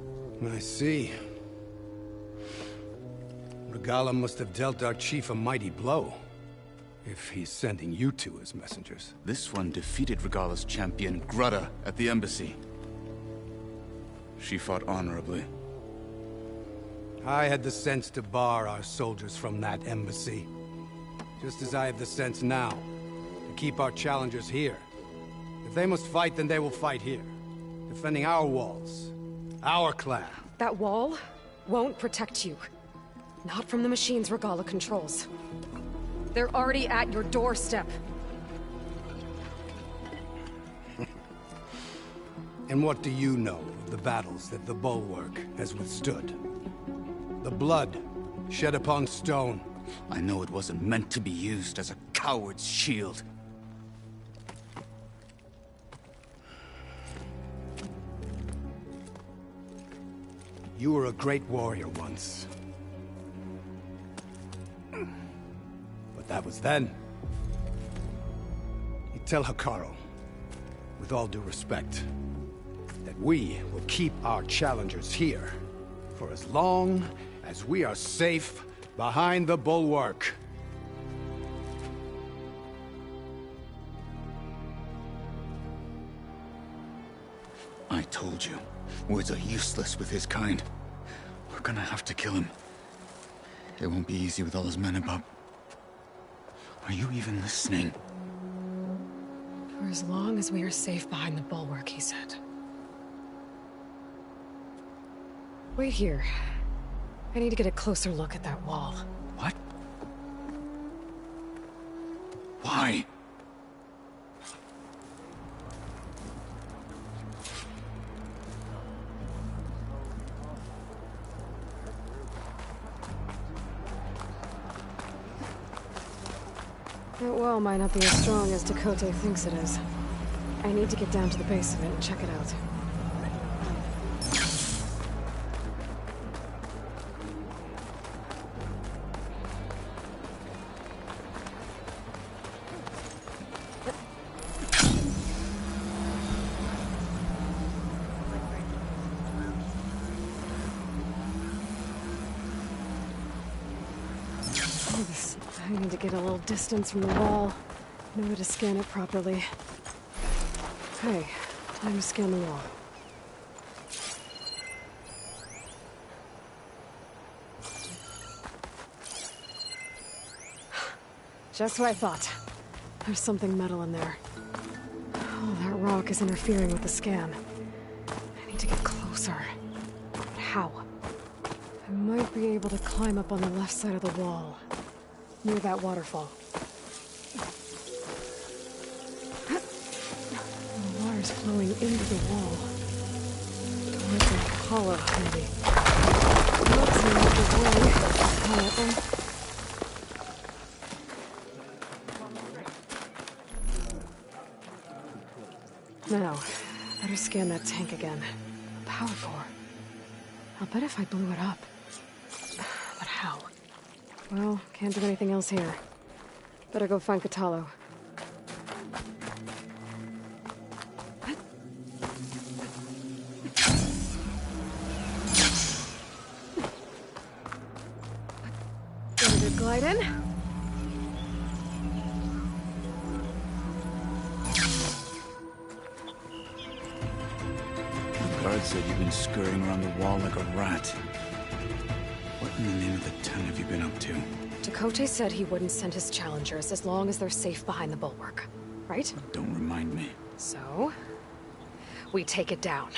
I see. Regalla must have dealt our chief a mighty blow, if he's sending you two as messengers. This one defeated Regalla's champion, Grudda, at the embassy. She fought honorably. I had the sense to bar our soldiers from that embassy. Just as I have the sense now, to keep our challengers here. If they must fight, then they will fight here. Defending our walls. Our clan. That wall won't protect you. Not from the machines Regalla controls. They're already at your doorstep. And what do you know of the battles that the Bulwark has withstood? The blood shed upon stone. I know it wasn't meant to be used as a coward's shield. You were a great warrior once. But that was then. You tell Hekarro, with all due respect, that we will keep our challengers here for as long as we are safe behind the Bulwark. I told you, words are useless with his kind. We're gonna have to kill him. It won't be easy with all his men about. Are you even listening? For as long as we are safe behind the Bulwark, he said. Wait here. I need to get a closer look at that wall. What? Why? That wall might not be as strong as Tekotteh thinks it is. I need to get down to the base of it and check it out. I need to get a little distance from the wall. Know how to scan it properly. Okay, time to scan the wall. Just what I thought. There's something metal in there. Oh, that rock is interfering with the scan. I need to get closer. But how? I might be able to climb up on the left side of the wall. Near that waterfall. The water's flowing into the wall. Towards a hollow, maybe. Looks like the way. However. Now, better scan that tank again. A power core. I'll bet if I blew it up. But how? Well, can't do anything else here. Better go find Kotallo. Ready to glide in? The guard said you've been scurrying around the wall like a rat. What in the name of the ten have you been up to? Tekotteh said he wouldn't send his challengers as long as they're safe behind the Bulwark, right? Don't remind me. So, we take it down.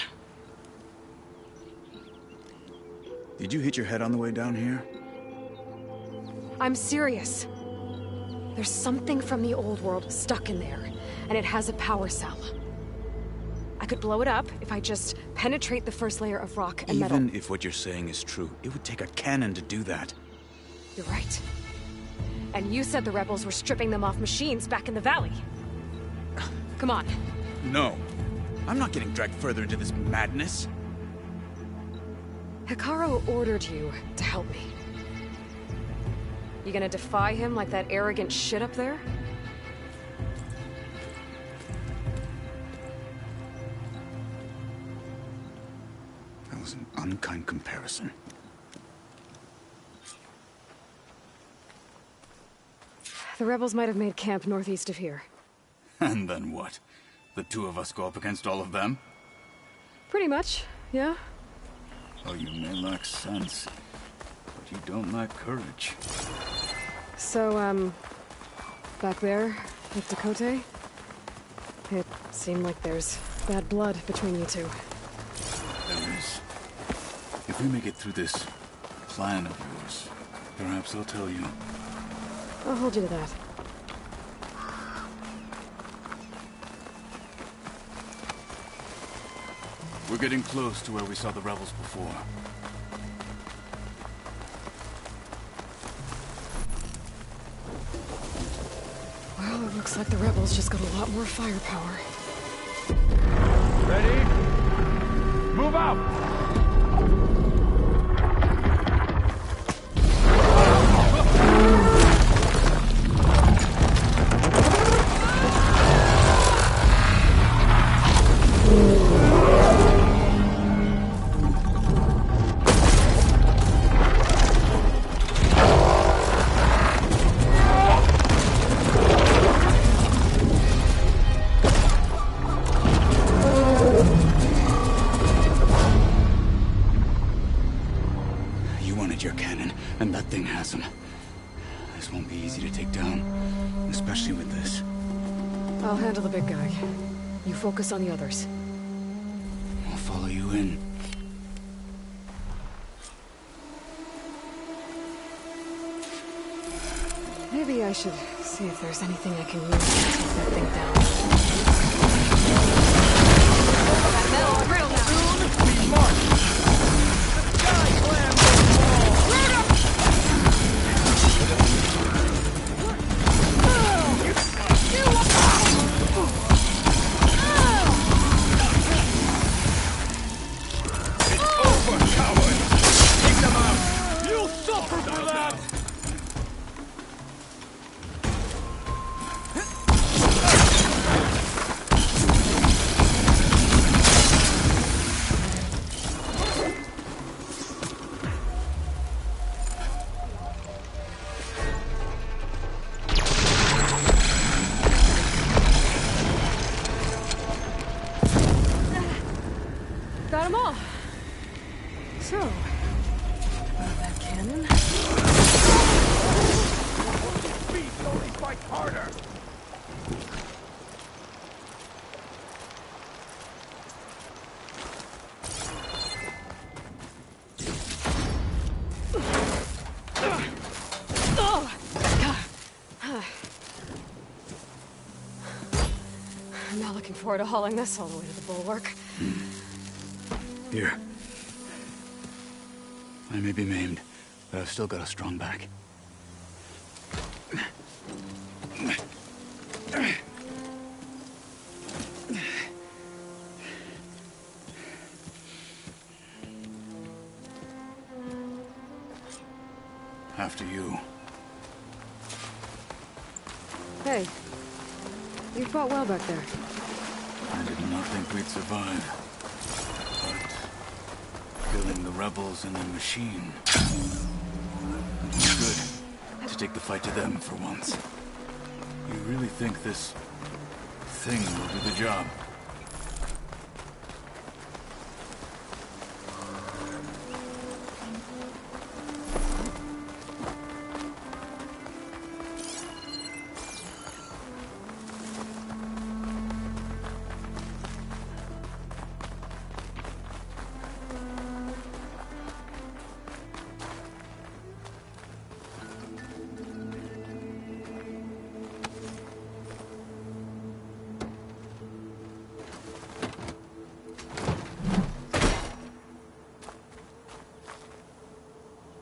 Did you hit your head on the way down here? I'm serious. There's something from the old world stuck in there, and it has a power cell. I could blow it up if I just penetrate the first layer of rock and metal. Even if what you're saying is true, it would take a cannon to do that. You're right. And you said the rebels were stripping them off machines back in the valley. Come on. No. I'm not getting dragged further into this madness. Hekarro ordered you to help me. You gonna defy him like that arrogant shit up there? That was an unkind comparison. The rebels might have made camp northeast of here. And then what? The two of us go up against all of them? Pretty much, yeah. Oh, you may lack sense, but you don't lack courage. So, back there, with Tekotteh, it seemed like there's bad blood between you two. There is. If we make it through this plan of yours, perhaps I'll tell you. I'll hold you to that. We're getting close to where we saw the rebels before. Well, it looks like the rebels just got a lot more firepower. Ready? Move out! I'll handle the big guy. You focus on the others. I'll follow you in. Maybe I should see if there's anything I can use to take that thing down. Got them all. So, that cannon. Beast only fights harder. I'm not looking forward to hauling this all the way to the bulwark. Here. I may be maimed, but I've still got a strong back. After you. Hey, you fought well back there. I did not think we'd survive. Killing the rebels and the machine. It was good to take the fight to them for once. You really think this thing will do the job?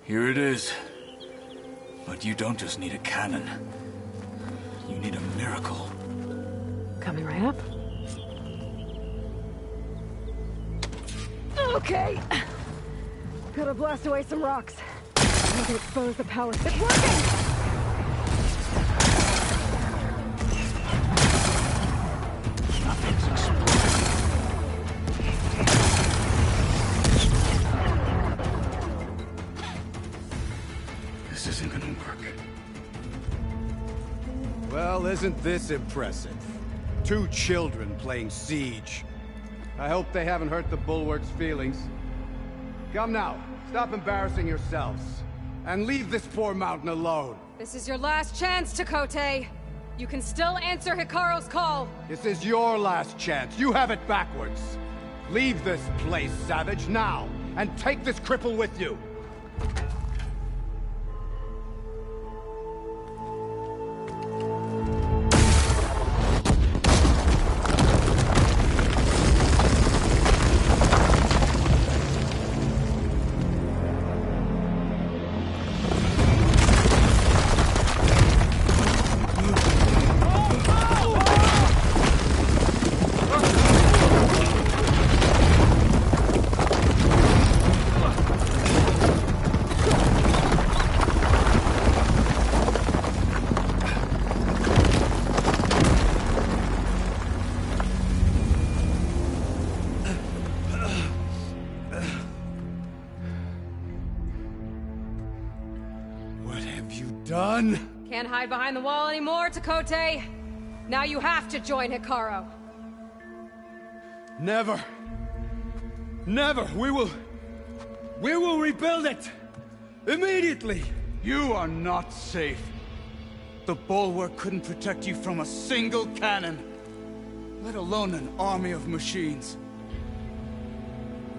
Here it is. But you don't just need a cannon. You need a miracle. Coming right up. Okay. Gotta blast away some rocks. I can expose the power. It's working! Nothing's exploding. This isn't gonna work. Well, isn't this impressive? 2 children playing siege. I hope they haven't hurt the Bulwark's feelings. Come now, stop embarrassing yourselves. And leave this poor mountain alone. This is your last chance, Chakotay. You can still answer Hikaru's call. This is your last chance. You have it backwards. Leave this place, Savage, now. And take this cripple with you. done? Can't hide behind the wall anymore, Tekote. Now you have to join Hikaru. Never. Never. We will rebuild it. Immediately. You are not safe. The bulwark couldn't protect you from a single cannon, let alone an army of machines.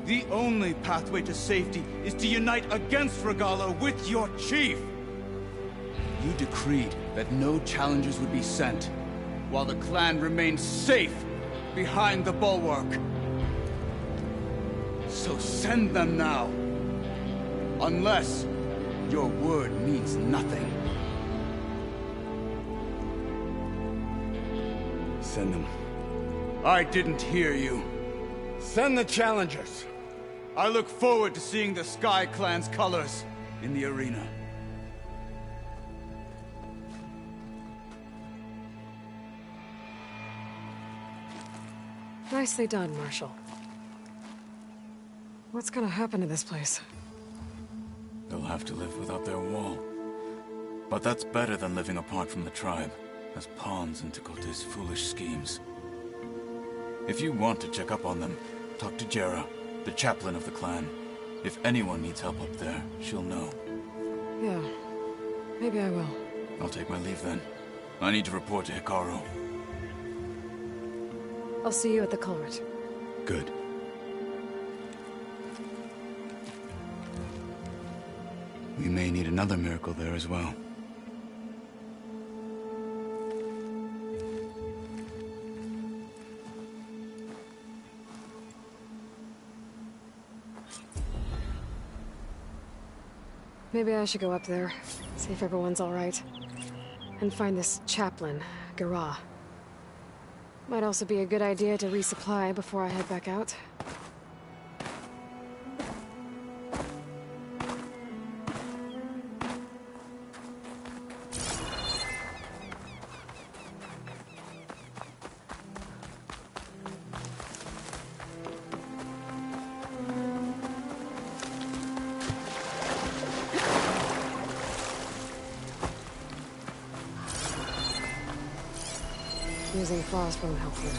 The only pathway to safety is to unite against Regalla with your chief. You decreed that no challengers would be sent, while the clan remained safe behind the bulwark. So send them now. Unless your word means nothing. Send them. I didn't hear you. Send the challengers. I look forward to seeing the Sky Clan's colors in the arena. Nicely done, Marshal. What's gonna happen to this place? They'll have to live without their wall. But that's better than living apart from the tribe, as pawns in Tekote's foolish schemes. If you want to check up on them, talk to Jera, the chaplain of the clan. If anyone needs help up there, she'll know. Yeah, maybe I will. I'll take my leave then. I need to report to Hikaru. I'll see you at the culvert. Good. We may need another miracle there as well. Maybe I should go up there, see if everyone's all right. And find this chaplain, Garah. Might also be a good idea to resupply before I head back out. Using frost won't help here.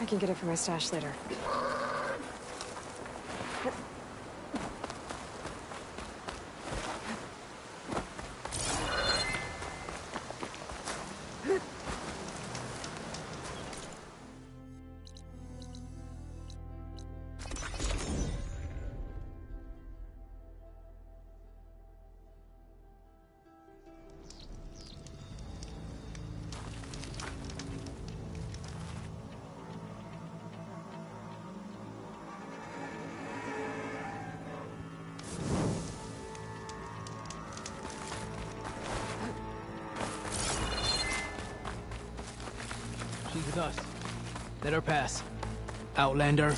I can get it from my stash later. She's with us. Let her pass. Outlander,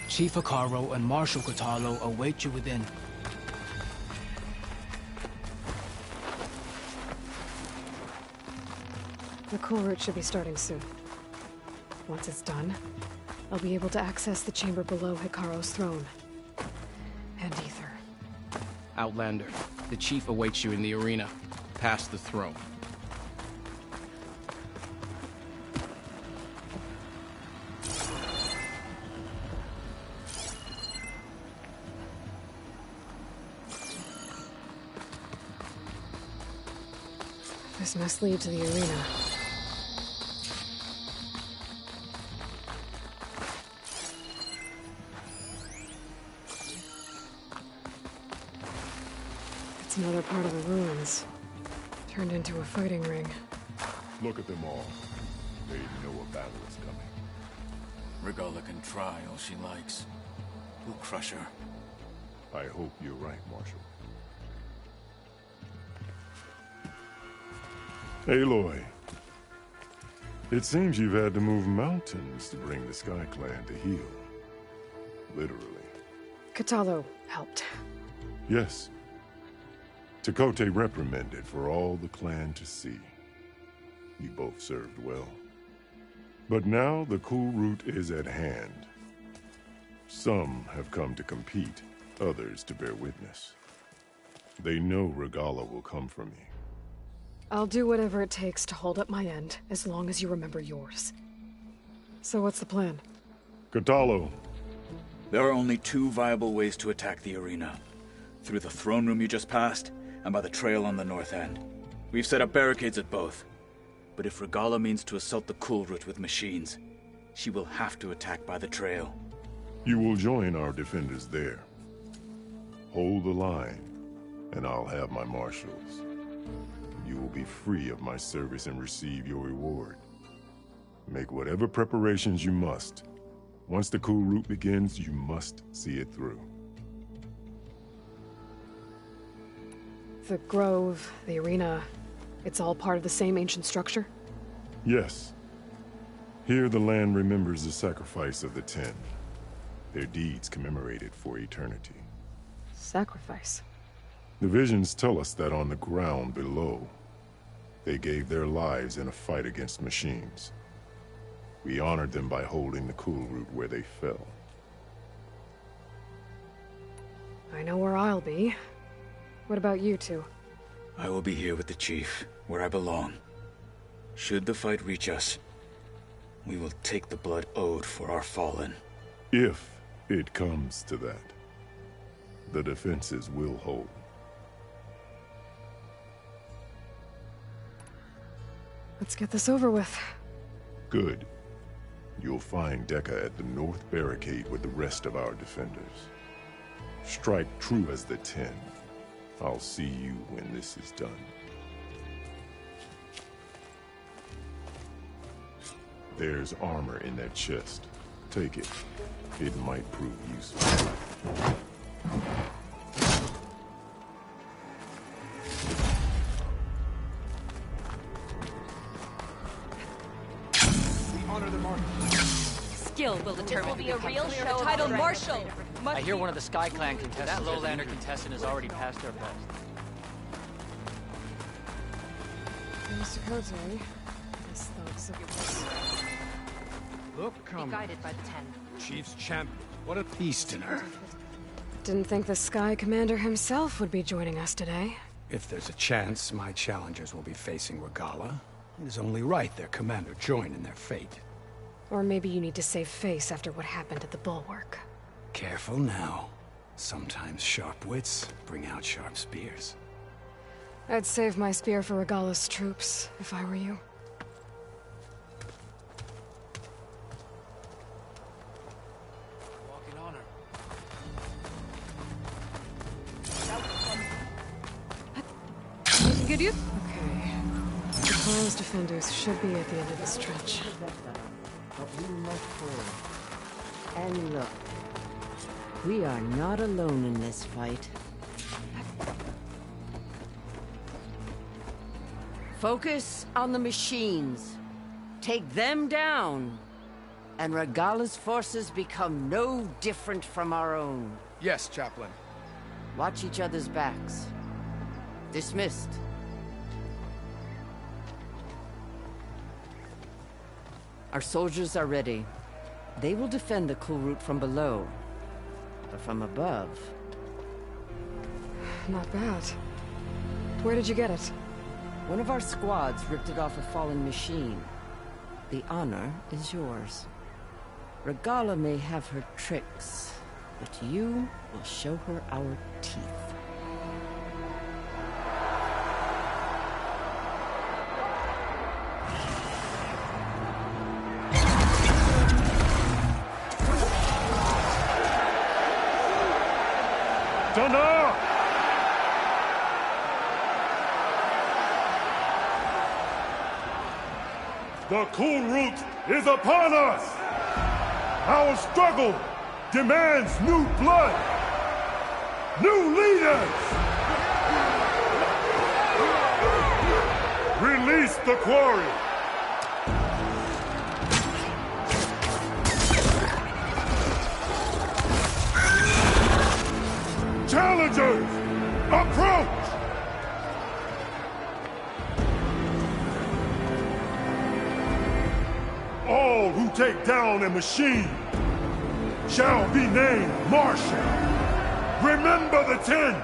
Chief Hekarro and Marshal Kotallo await you within. The cool route should be starting soon. Once it's done, I'll be able to access the chamber below Hekarro's throne. And Ether. Outlander, the Chief awaits you in the arena, past the throne. This must lead to the arena. It's another part of the ruins. Turned into a fighting ring. Look at them all. They know a battle is coming. Regalla can try all she likes. We'll crush her. I hope you're right, Marshal. Aloy. It seems you've had to move mountains to bring the Sky Clan to heel. Literally. Kotallo helped. Yes. Tekotte reprimanded for all the clan to see. You both served well. But now the cool route is at hand. Some have come to compete, others to bear witness. They know Regalla will come for me. I'll do whatever it takes to hold up my end, as long as you remember yours. So what's the plan? Kotallo. There are only two viable ways to attack the arena. Through the throne room you just passed, and by the trail on the north end. We've set up barricades at both. But if Regalla means to assault the cool route with machines, she will have to attack by the trail. You will join our defenders there. Hold the line, and I'll have my marshals. You will be free of my service and receive your reward. Make whatever preparations you must. Once the cool route begins, you must see it through. The grove, the arena, it's all part of the same ancient structure? Yes. Here the land remembers the sacrifice of the Ten. Their deeds commemorated for eternity. Sacrifice? The visions tell us that on the ground below, they gave their lives in a fight against machines. We honored them by holding the cool route where they fell. I know where I'll be. What about you two? I will be here with the Chief, where I belong. Should the fight reach us, we will take the blood owed for our fallen. If it comes to that, the defenses will hold. Let's get this over with. Good. You'll find Dekka at the north barricade with the rest of our defenders. Strike true as the Ten. I'll see you when this is done. There's armor in that chest. Take it. It might prove useful. Skill will determine This will be a real show. Title Marshal. I hear one of the Sky Clan contestants. That Lowlander contestant has already passed their best. Mr. Kote, this thugs of yours. Look, Be guided by the Ten. Chief's champion. What a Easterner. Didn't think the Sky Commander himself would be joining us today. If there's a chance my challengers will be facing Regalla, it is only right their commander join in their fate. Or maybe you need to save face after what happened at the Bulwark. Careful now. Sometimes sharp wits bring out sharp spears. I'd save my spear for Regalla's troops, if I were you. Walking on her. Good you? Okay. The Clan's defenders should be at the end of the stretch. But we must forward. And look, we are not alone in this fight. Focus on the machines. Take them down, and Regalla's forces become no different from our own. Yes, Chaplain. Watch each other's backs. Dismissed. Our soldiers are ready. They will defend the Kulrut from below. But from above... Not bad. Where did you get it? One of our squads ripped it off a fallen machine. The honor is yours. Regalla may have her tricks, but you will show her our teeth. Dana! The Kulrut is upon us! Our struggle demands new blood! New leaders! Release the quarry! Challengers, approach! All who take down a machine shall be named Marshal. Remember the 10.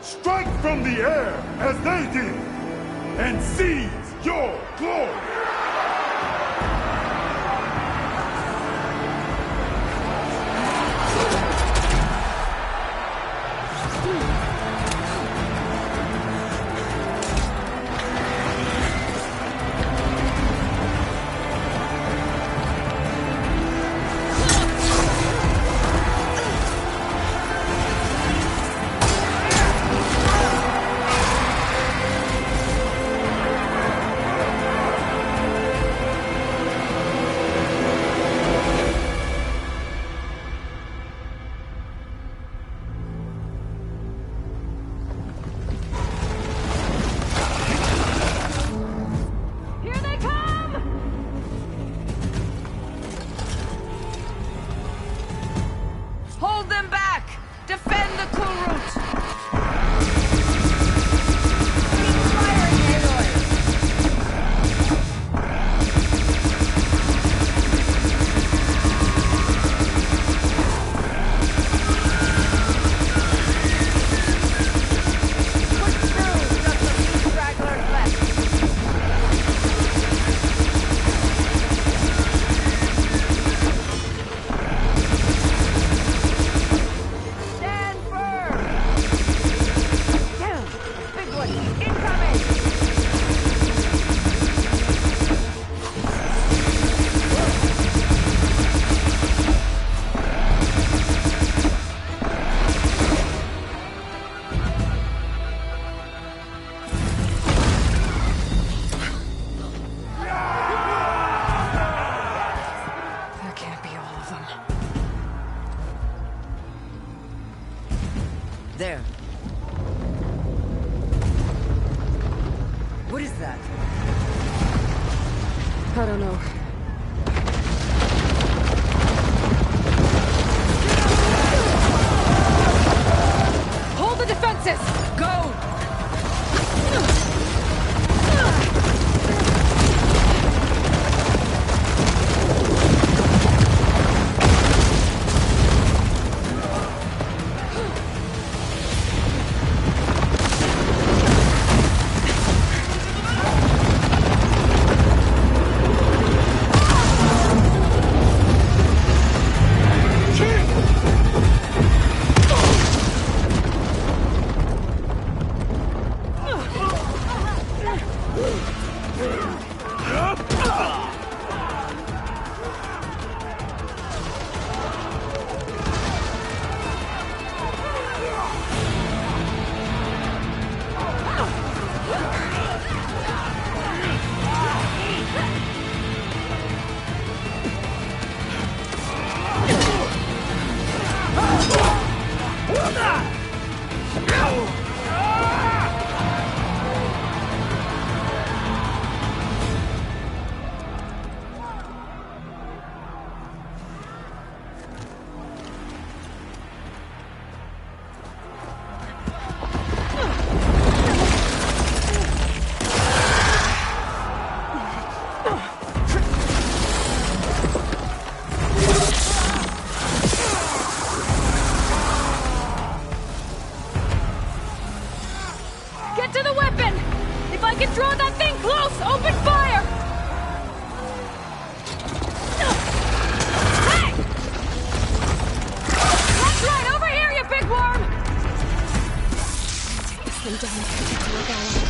Strike from the air as they did, and seize your glory. There. What is that? I don't know. Hold the defenses! Go! Get to the weapon! If I can draw that thing close, open fire! Hey! That's right, over here, you big worm! Take this thing down and catch it to Regalla.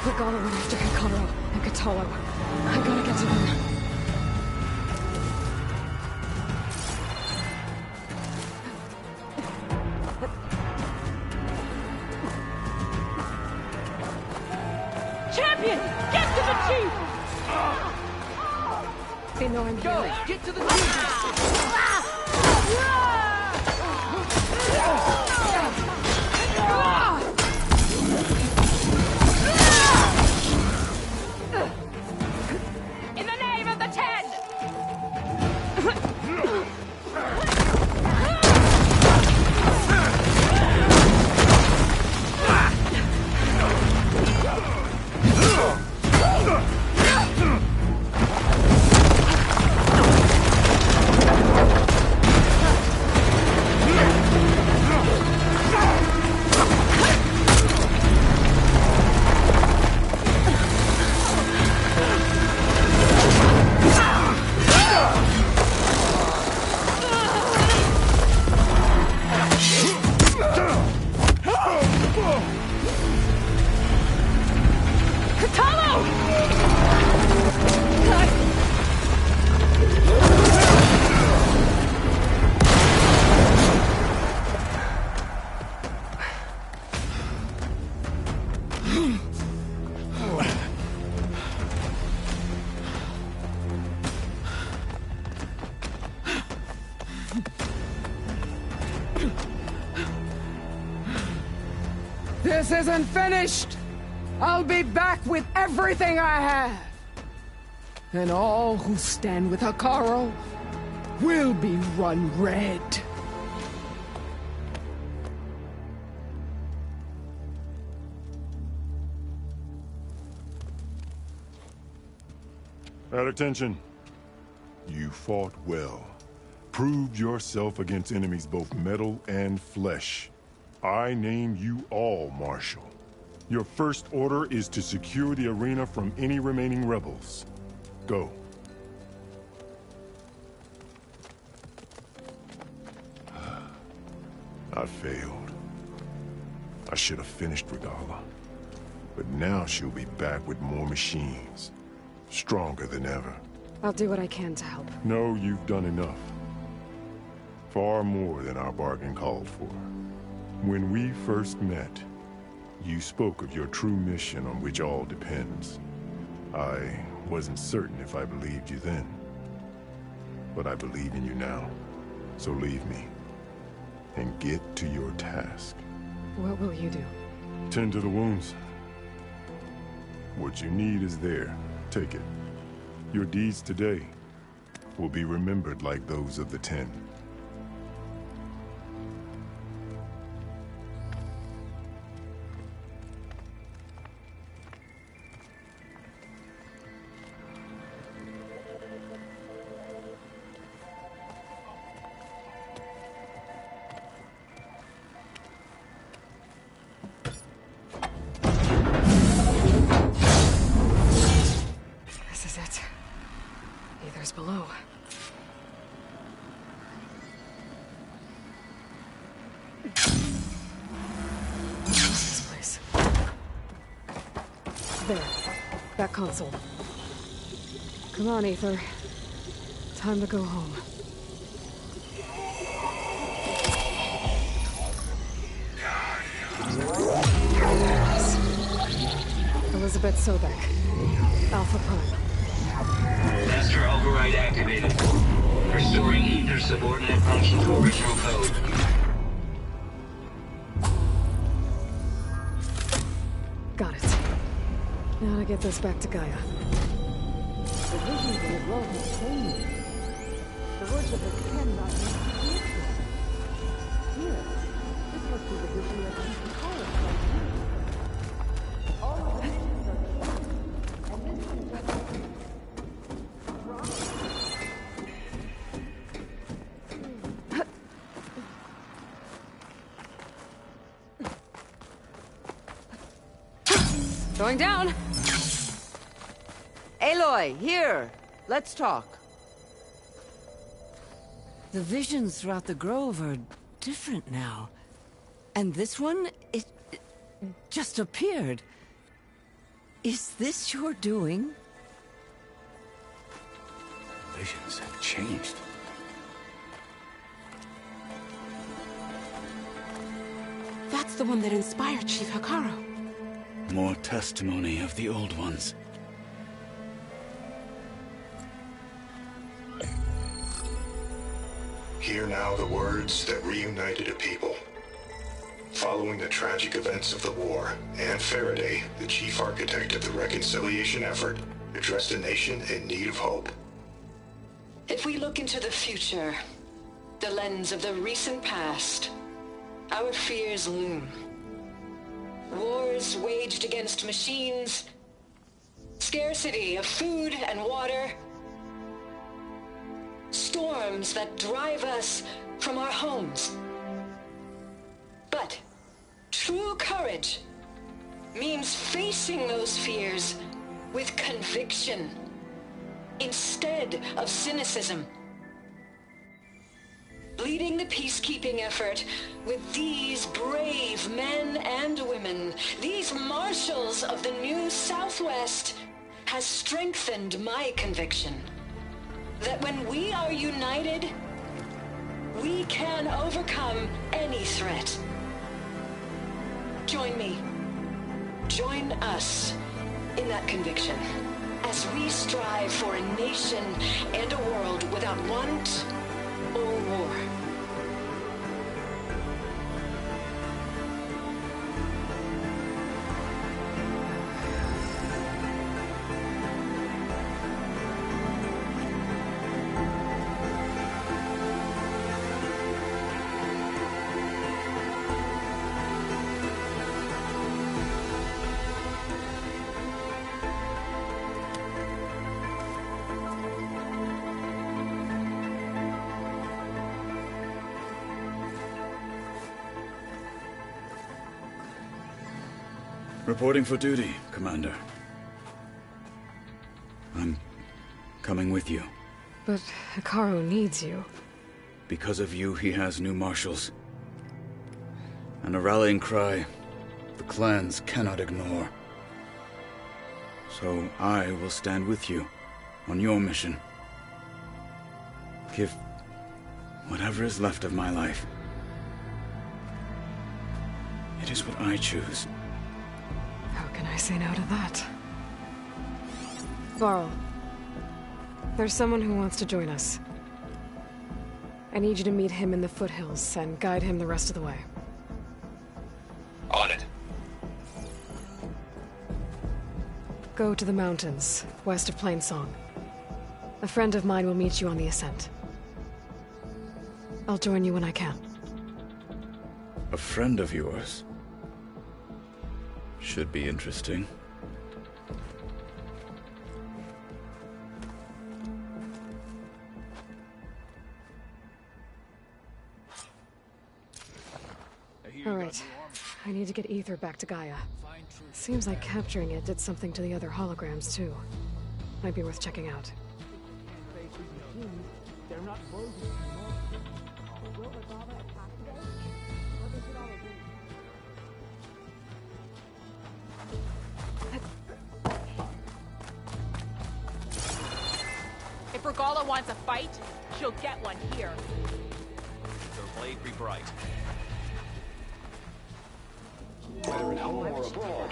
Regalla went after Hekarro and Kotallo. I gotta get to them. Champion! Get to the chief! They know I'm here. Go! Get to the chief! In the name of the Ten! This isn't finished! I'll be back with everything I have! And all who stand with Hekarro will be run red. At attention. You fought well. Proved yourself against enemies both metal and flesh. I name you all Marshal. Your first order is to secure the arena from any remaining rebels. Go. I failed. I should have finished Regalla. But now she'll be back with more machines. Stronger than ever. I'll do what I can to help. No, you've done enough. Far more than our bargain called for. When we first met, you spoke of your true mission on which all depends. I wasn't certain if I believed you then. But I believe in you now. So leave me. And get to your task. What will you do? Tend to the wounds. What you need is there. Take it. Your deeds today will be remembered like those of the Ten. This is it. Aether's below. What's this place? There. That console. Come on, Aether. Time to go home. Elizabeth Sobek. Alpha Prime. Master override activated. Restoring Ether subordinate function to original code. Got it. Now to get this back to Gaia. The visions in the glow have changed. The worshippers cannot be here. This must be the vision of Chief Akara. All of the visions are changed, and this is Going down. Aloy, here. Let's talk. The visions throughout the grove are different now. And this one, it just appeared. Is this your doing? Visions have changed. That's the one that inspired Chief Hekarro. More testimony of the old ones. Hear now the words that reunited a people. Following the tragic events of the war, Anne Faraday, the chief architect of the reconciliation effort, addressed a nation in need of hope. If we look into the future, the lens of the recent past, our fears loom. Wars waged against machines, scarcity of food and water, storms that drive us from our homes. But true courage means facing those fears with conviction instead of cynicism. Leading the peacekeeping effort with these brave men and women, these marshals of the new Southwest, has strengthened my conviction that when we are united, we can overcome any threat. Join me. Join us in that conviction as we strive for a nation and a world without want or war. Reporting for duty, Commander. I'm coming with you. But Hekarro needs you. Because of you, he has new marshals. And a rallying cry the clans cannot ignore. So I will stand with you on your mission. Give whatever is left of my life. It is what I choose. How can I say no to that? Varl, there's someone who wants to join us. I need you to meet him in the foothills and guide him the rest of the way. On it. Go to the mountains, west of Plainsong. A friend of mine will meet you on the ascent. I'll join you when I can. A friend of yours? Should be interesting. All right. I need to get Ether back to Gaia. Seems like capturing it did something to the other holograms, too. Might be worth checking out. If Regala wants a fight, she'll get one here. Her blade be bright. Whether at home or abroad,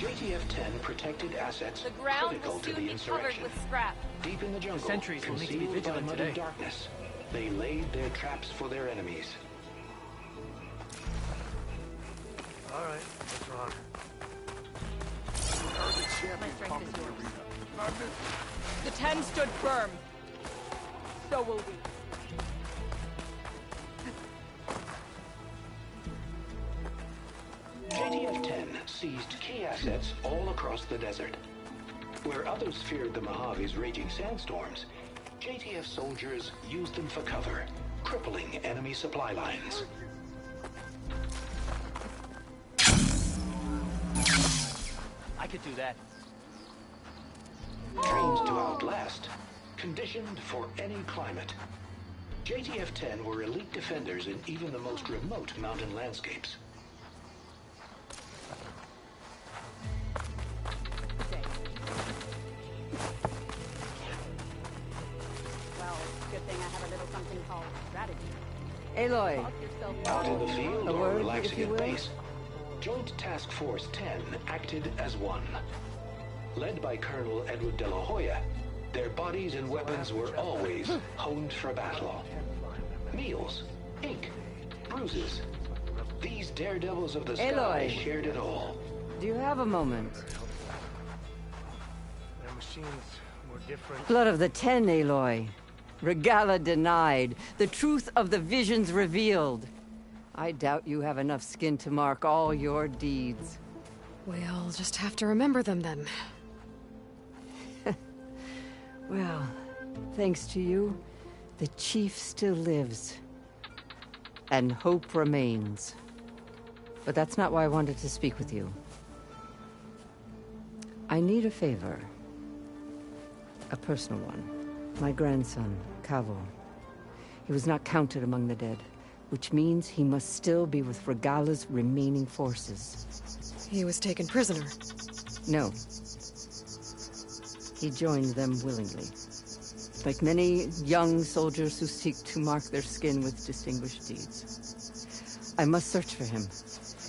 JTF-10 protected assets The ground critical will to soon the be covered insurrection. with scrap. Deep in the jungle, Sentries will need to be concealed by vigilant muddy today. darkness, they laid their traps for their enemies. Alright, let's rock. My strength is yours. The 10 stood firm. So will we. JTF-10 seized key assets all across the desert. Where others feared the Mojave's raging sandstorms, JTF soldiers used them for cover, crippling enemy supply lines. I could do that. Trained to outlast, conditioned for any climate. JTF-10 were elite defenders in even the most remote mountain landscapes. Well, good thing I have a little something called strategy. Aloy. Out in the field A or word, relaxing if you at will? base, Joint Task Force 10 acted as one. Led by Colonel Edward De La Hoya, their bodies and weapons were always honed for battle. Meals, ink, bruises. These daredevils of the sky Aloy. shared it all. Do you have a moment? Their machines were different. Blood of the 10, Aloy. Regala denied. The truth of the visions revealed. I doubt you have enough skin to mark all your deeds. We'll just have to remember them then. Well, thanks to you, the Chief still lives. And hope remains. But that's not why I wanted to speak with you. I need a favor. A personal one. My grandson, Kavo. He was not counted among the dead, which means he must still be with Regala's remaining forces. He was taken prisoner. No. He joined them willingly. Like many young soldiers who seek to mark their skin with distinguished deeds. I must search for him.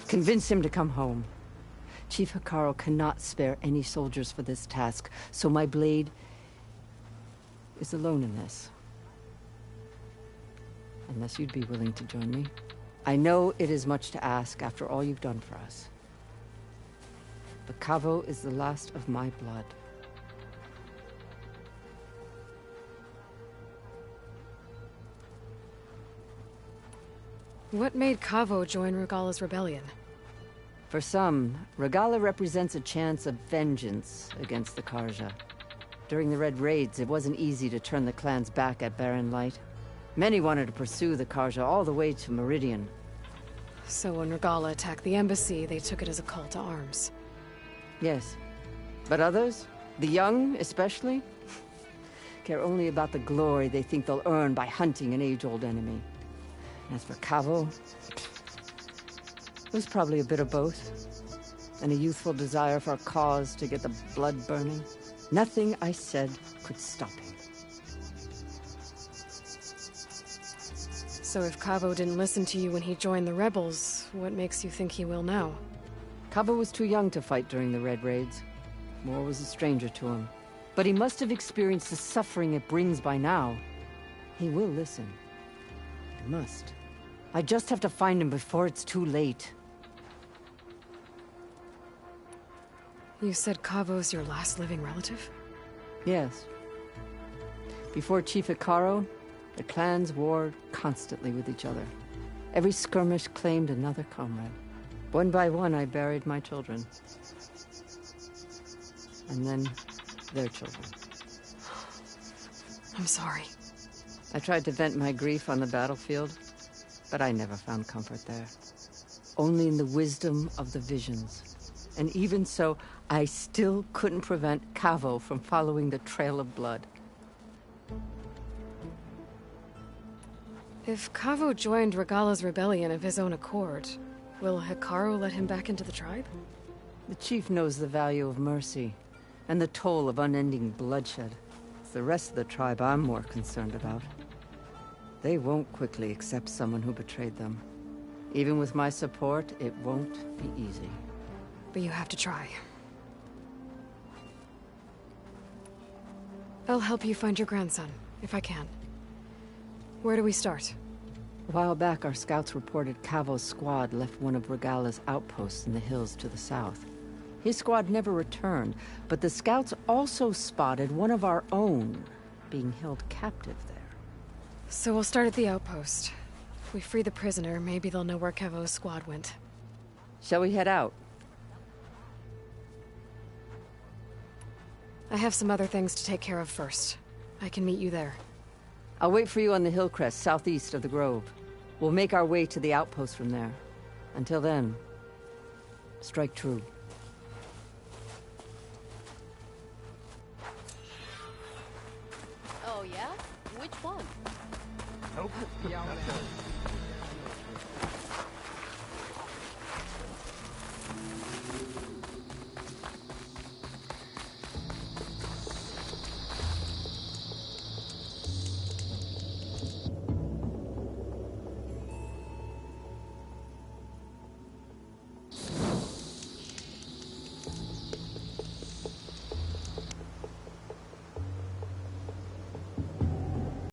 Convince him to come home. Chief Hekarro cannot spare any soldiers for this task, so my blade is alone in this. Unless you'd be willing to join me. I know it is much to ask after all you've done for us. But Kavo is the last of my blood. What made Kavo join Regala's rebellion? For some, Regala represents a chance of vengeance against the Carja. During the Red Raids, it wasn't easy to turn the clans back at Barren Light. Many wanted to pursue the Carja all the way to Meridian. So when Regala attacked the embassy, they took it as a call to arms. Yes. But others, the young especially, care only about the glory they think they'll earn by hunting an age-old enemy. As for Kavo, it was probably a bit of both. And a youthful desire for a cause to get the blood burning. Nothing I said could stop him. So if Kavo didn't listen to you when he joined the rebels, what makes you think he will now? Kavo was too young to fight during the Red Raids. War was a stranger to him. But he must have experienced the suffering it brings by now. He will listen. He must. I just have to find him before it's too late. You said Kavo's your last living relative? Yes. Before Chief Hekarro, the clans warred constantly with each other. Every skirmish claimed another comrade. One by one, I buried my children. And then, their children. I'm sorry. I tried to vent my grief on the battlefield, but I never found comfort there. Only in the wisdom of the visions. And even so, I still couldn't prevent Kavo from following the trail of blood. If Kavo joined Regala's rebellion of his own accord, will Hekarro let him back into the tribe? The chief knows the value of mercy, and the toll of unending bloodshed. It's the rest of the tribe I'm more concerned about. They won't quickly accept someone who betrayed them. Even with my support, it won't be easy. But you have to try. I'll help you find your grandson, if I can. Where do we start? A while back, our scouts reported Cavo's squad left one of Regala's outposts in the hills to the south. His squad never returned, but the scouts also spotted one of our own being held captive there. So we'll start at the outpost. If we free the prisoner, maybe they'll know where Cavo's squad went. Shall we head out? I have some other things to take care of first. I can meet you there. I'll wait for you on the hill crest southeast of the grove. We'll make our way to the outpost from there. Until then, strike true. Oh yeah? Which one? Nope.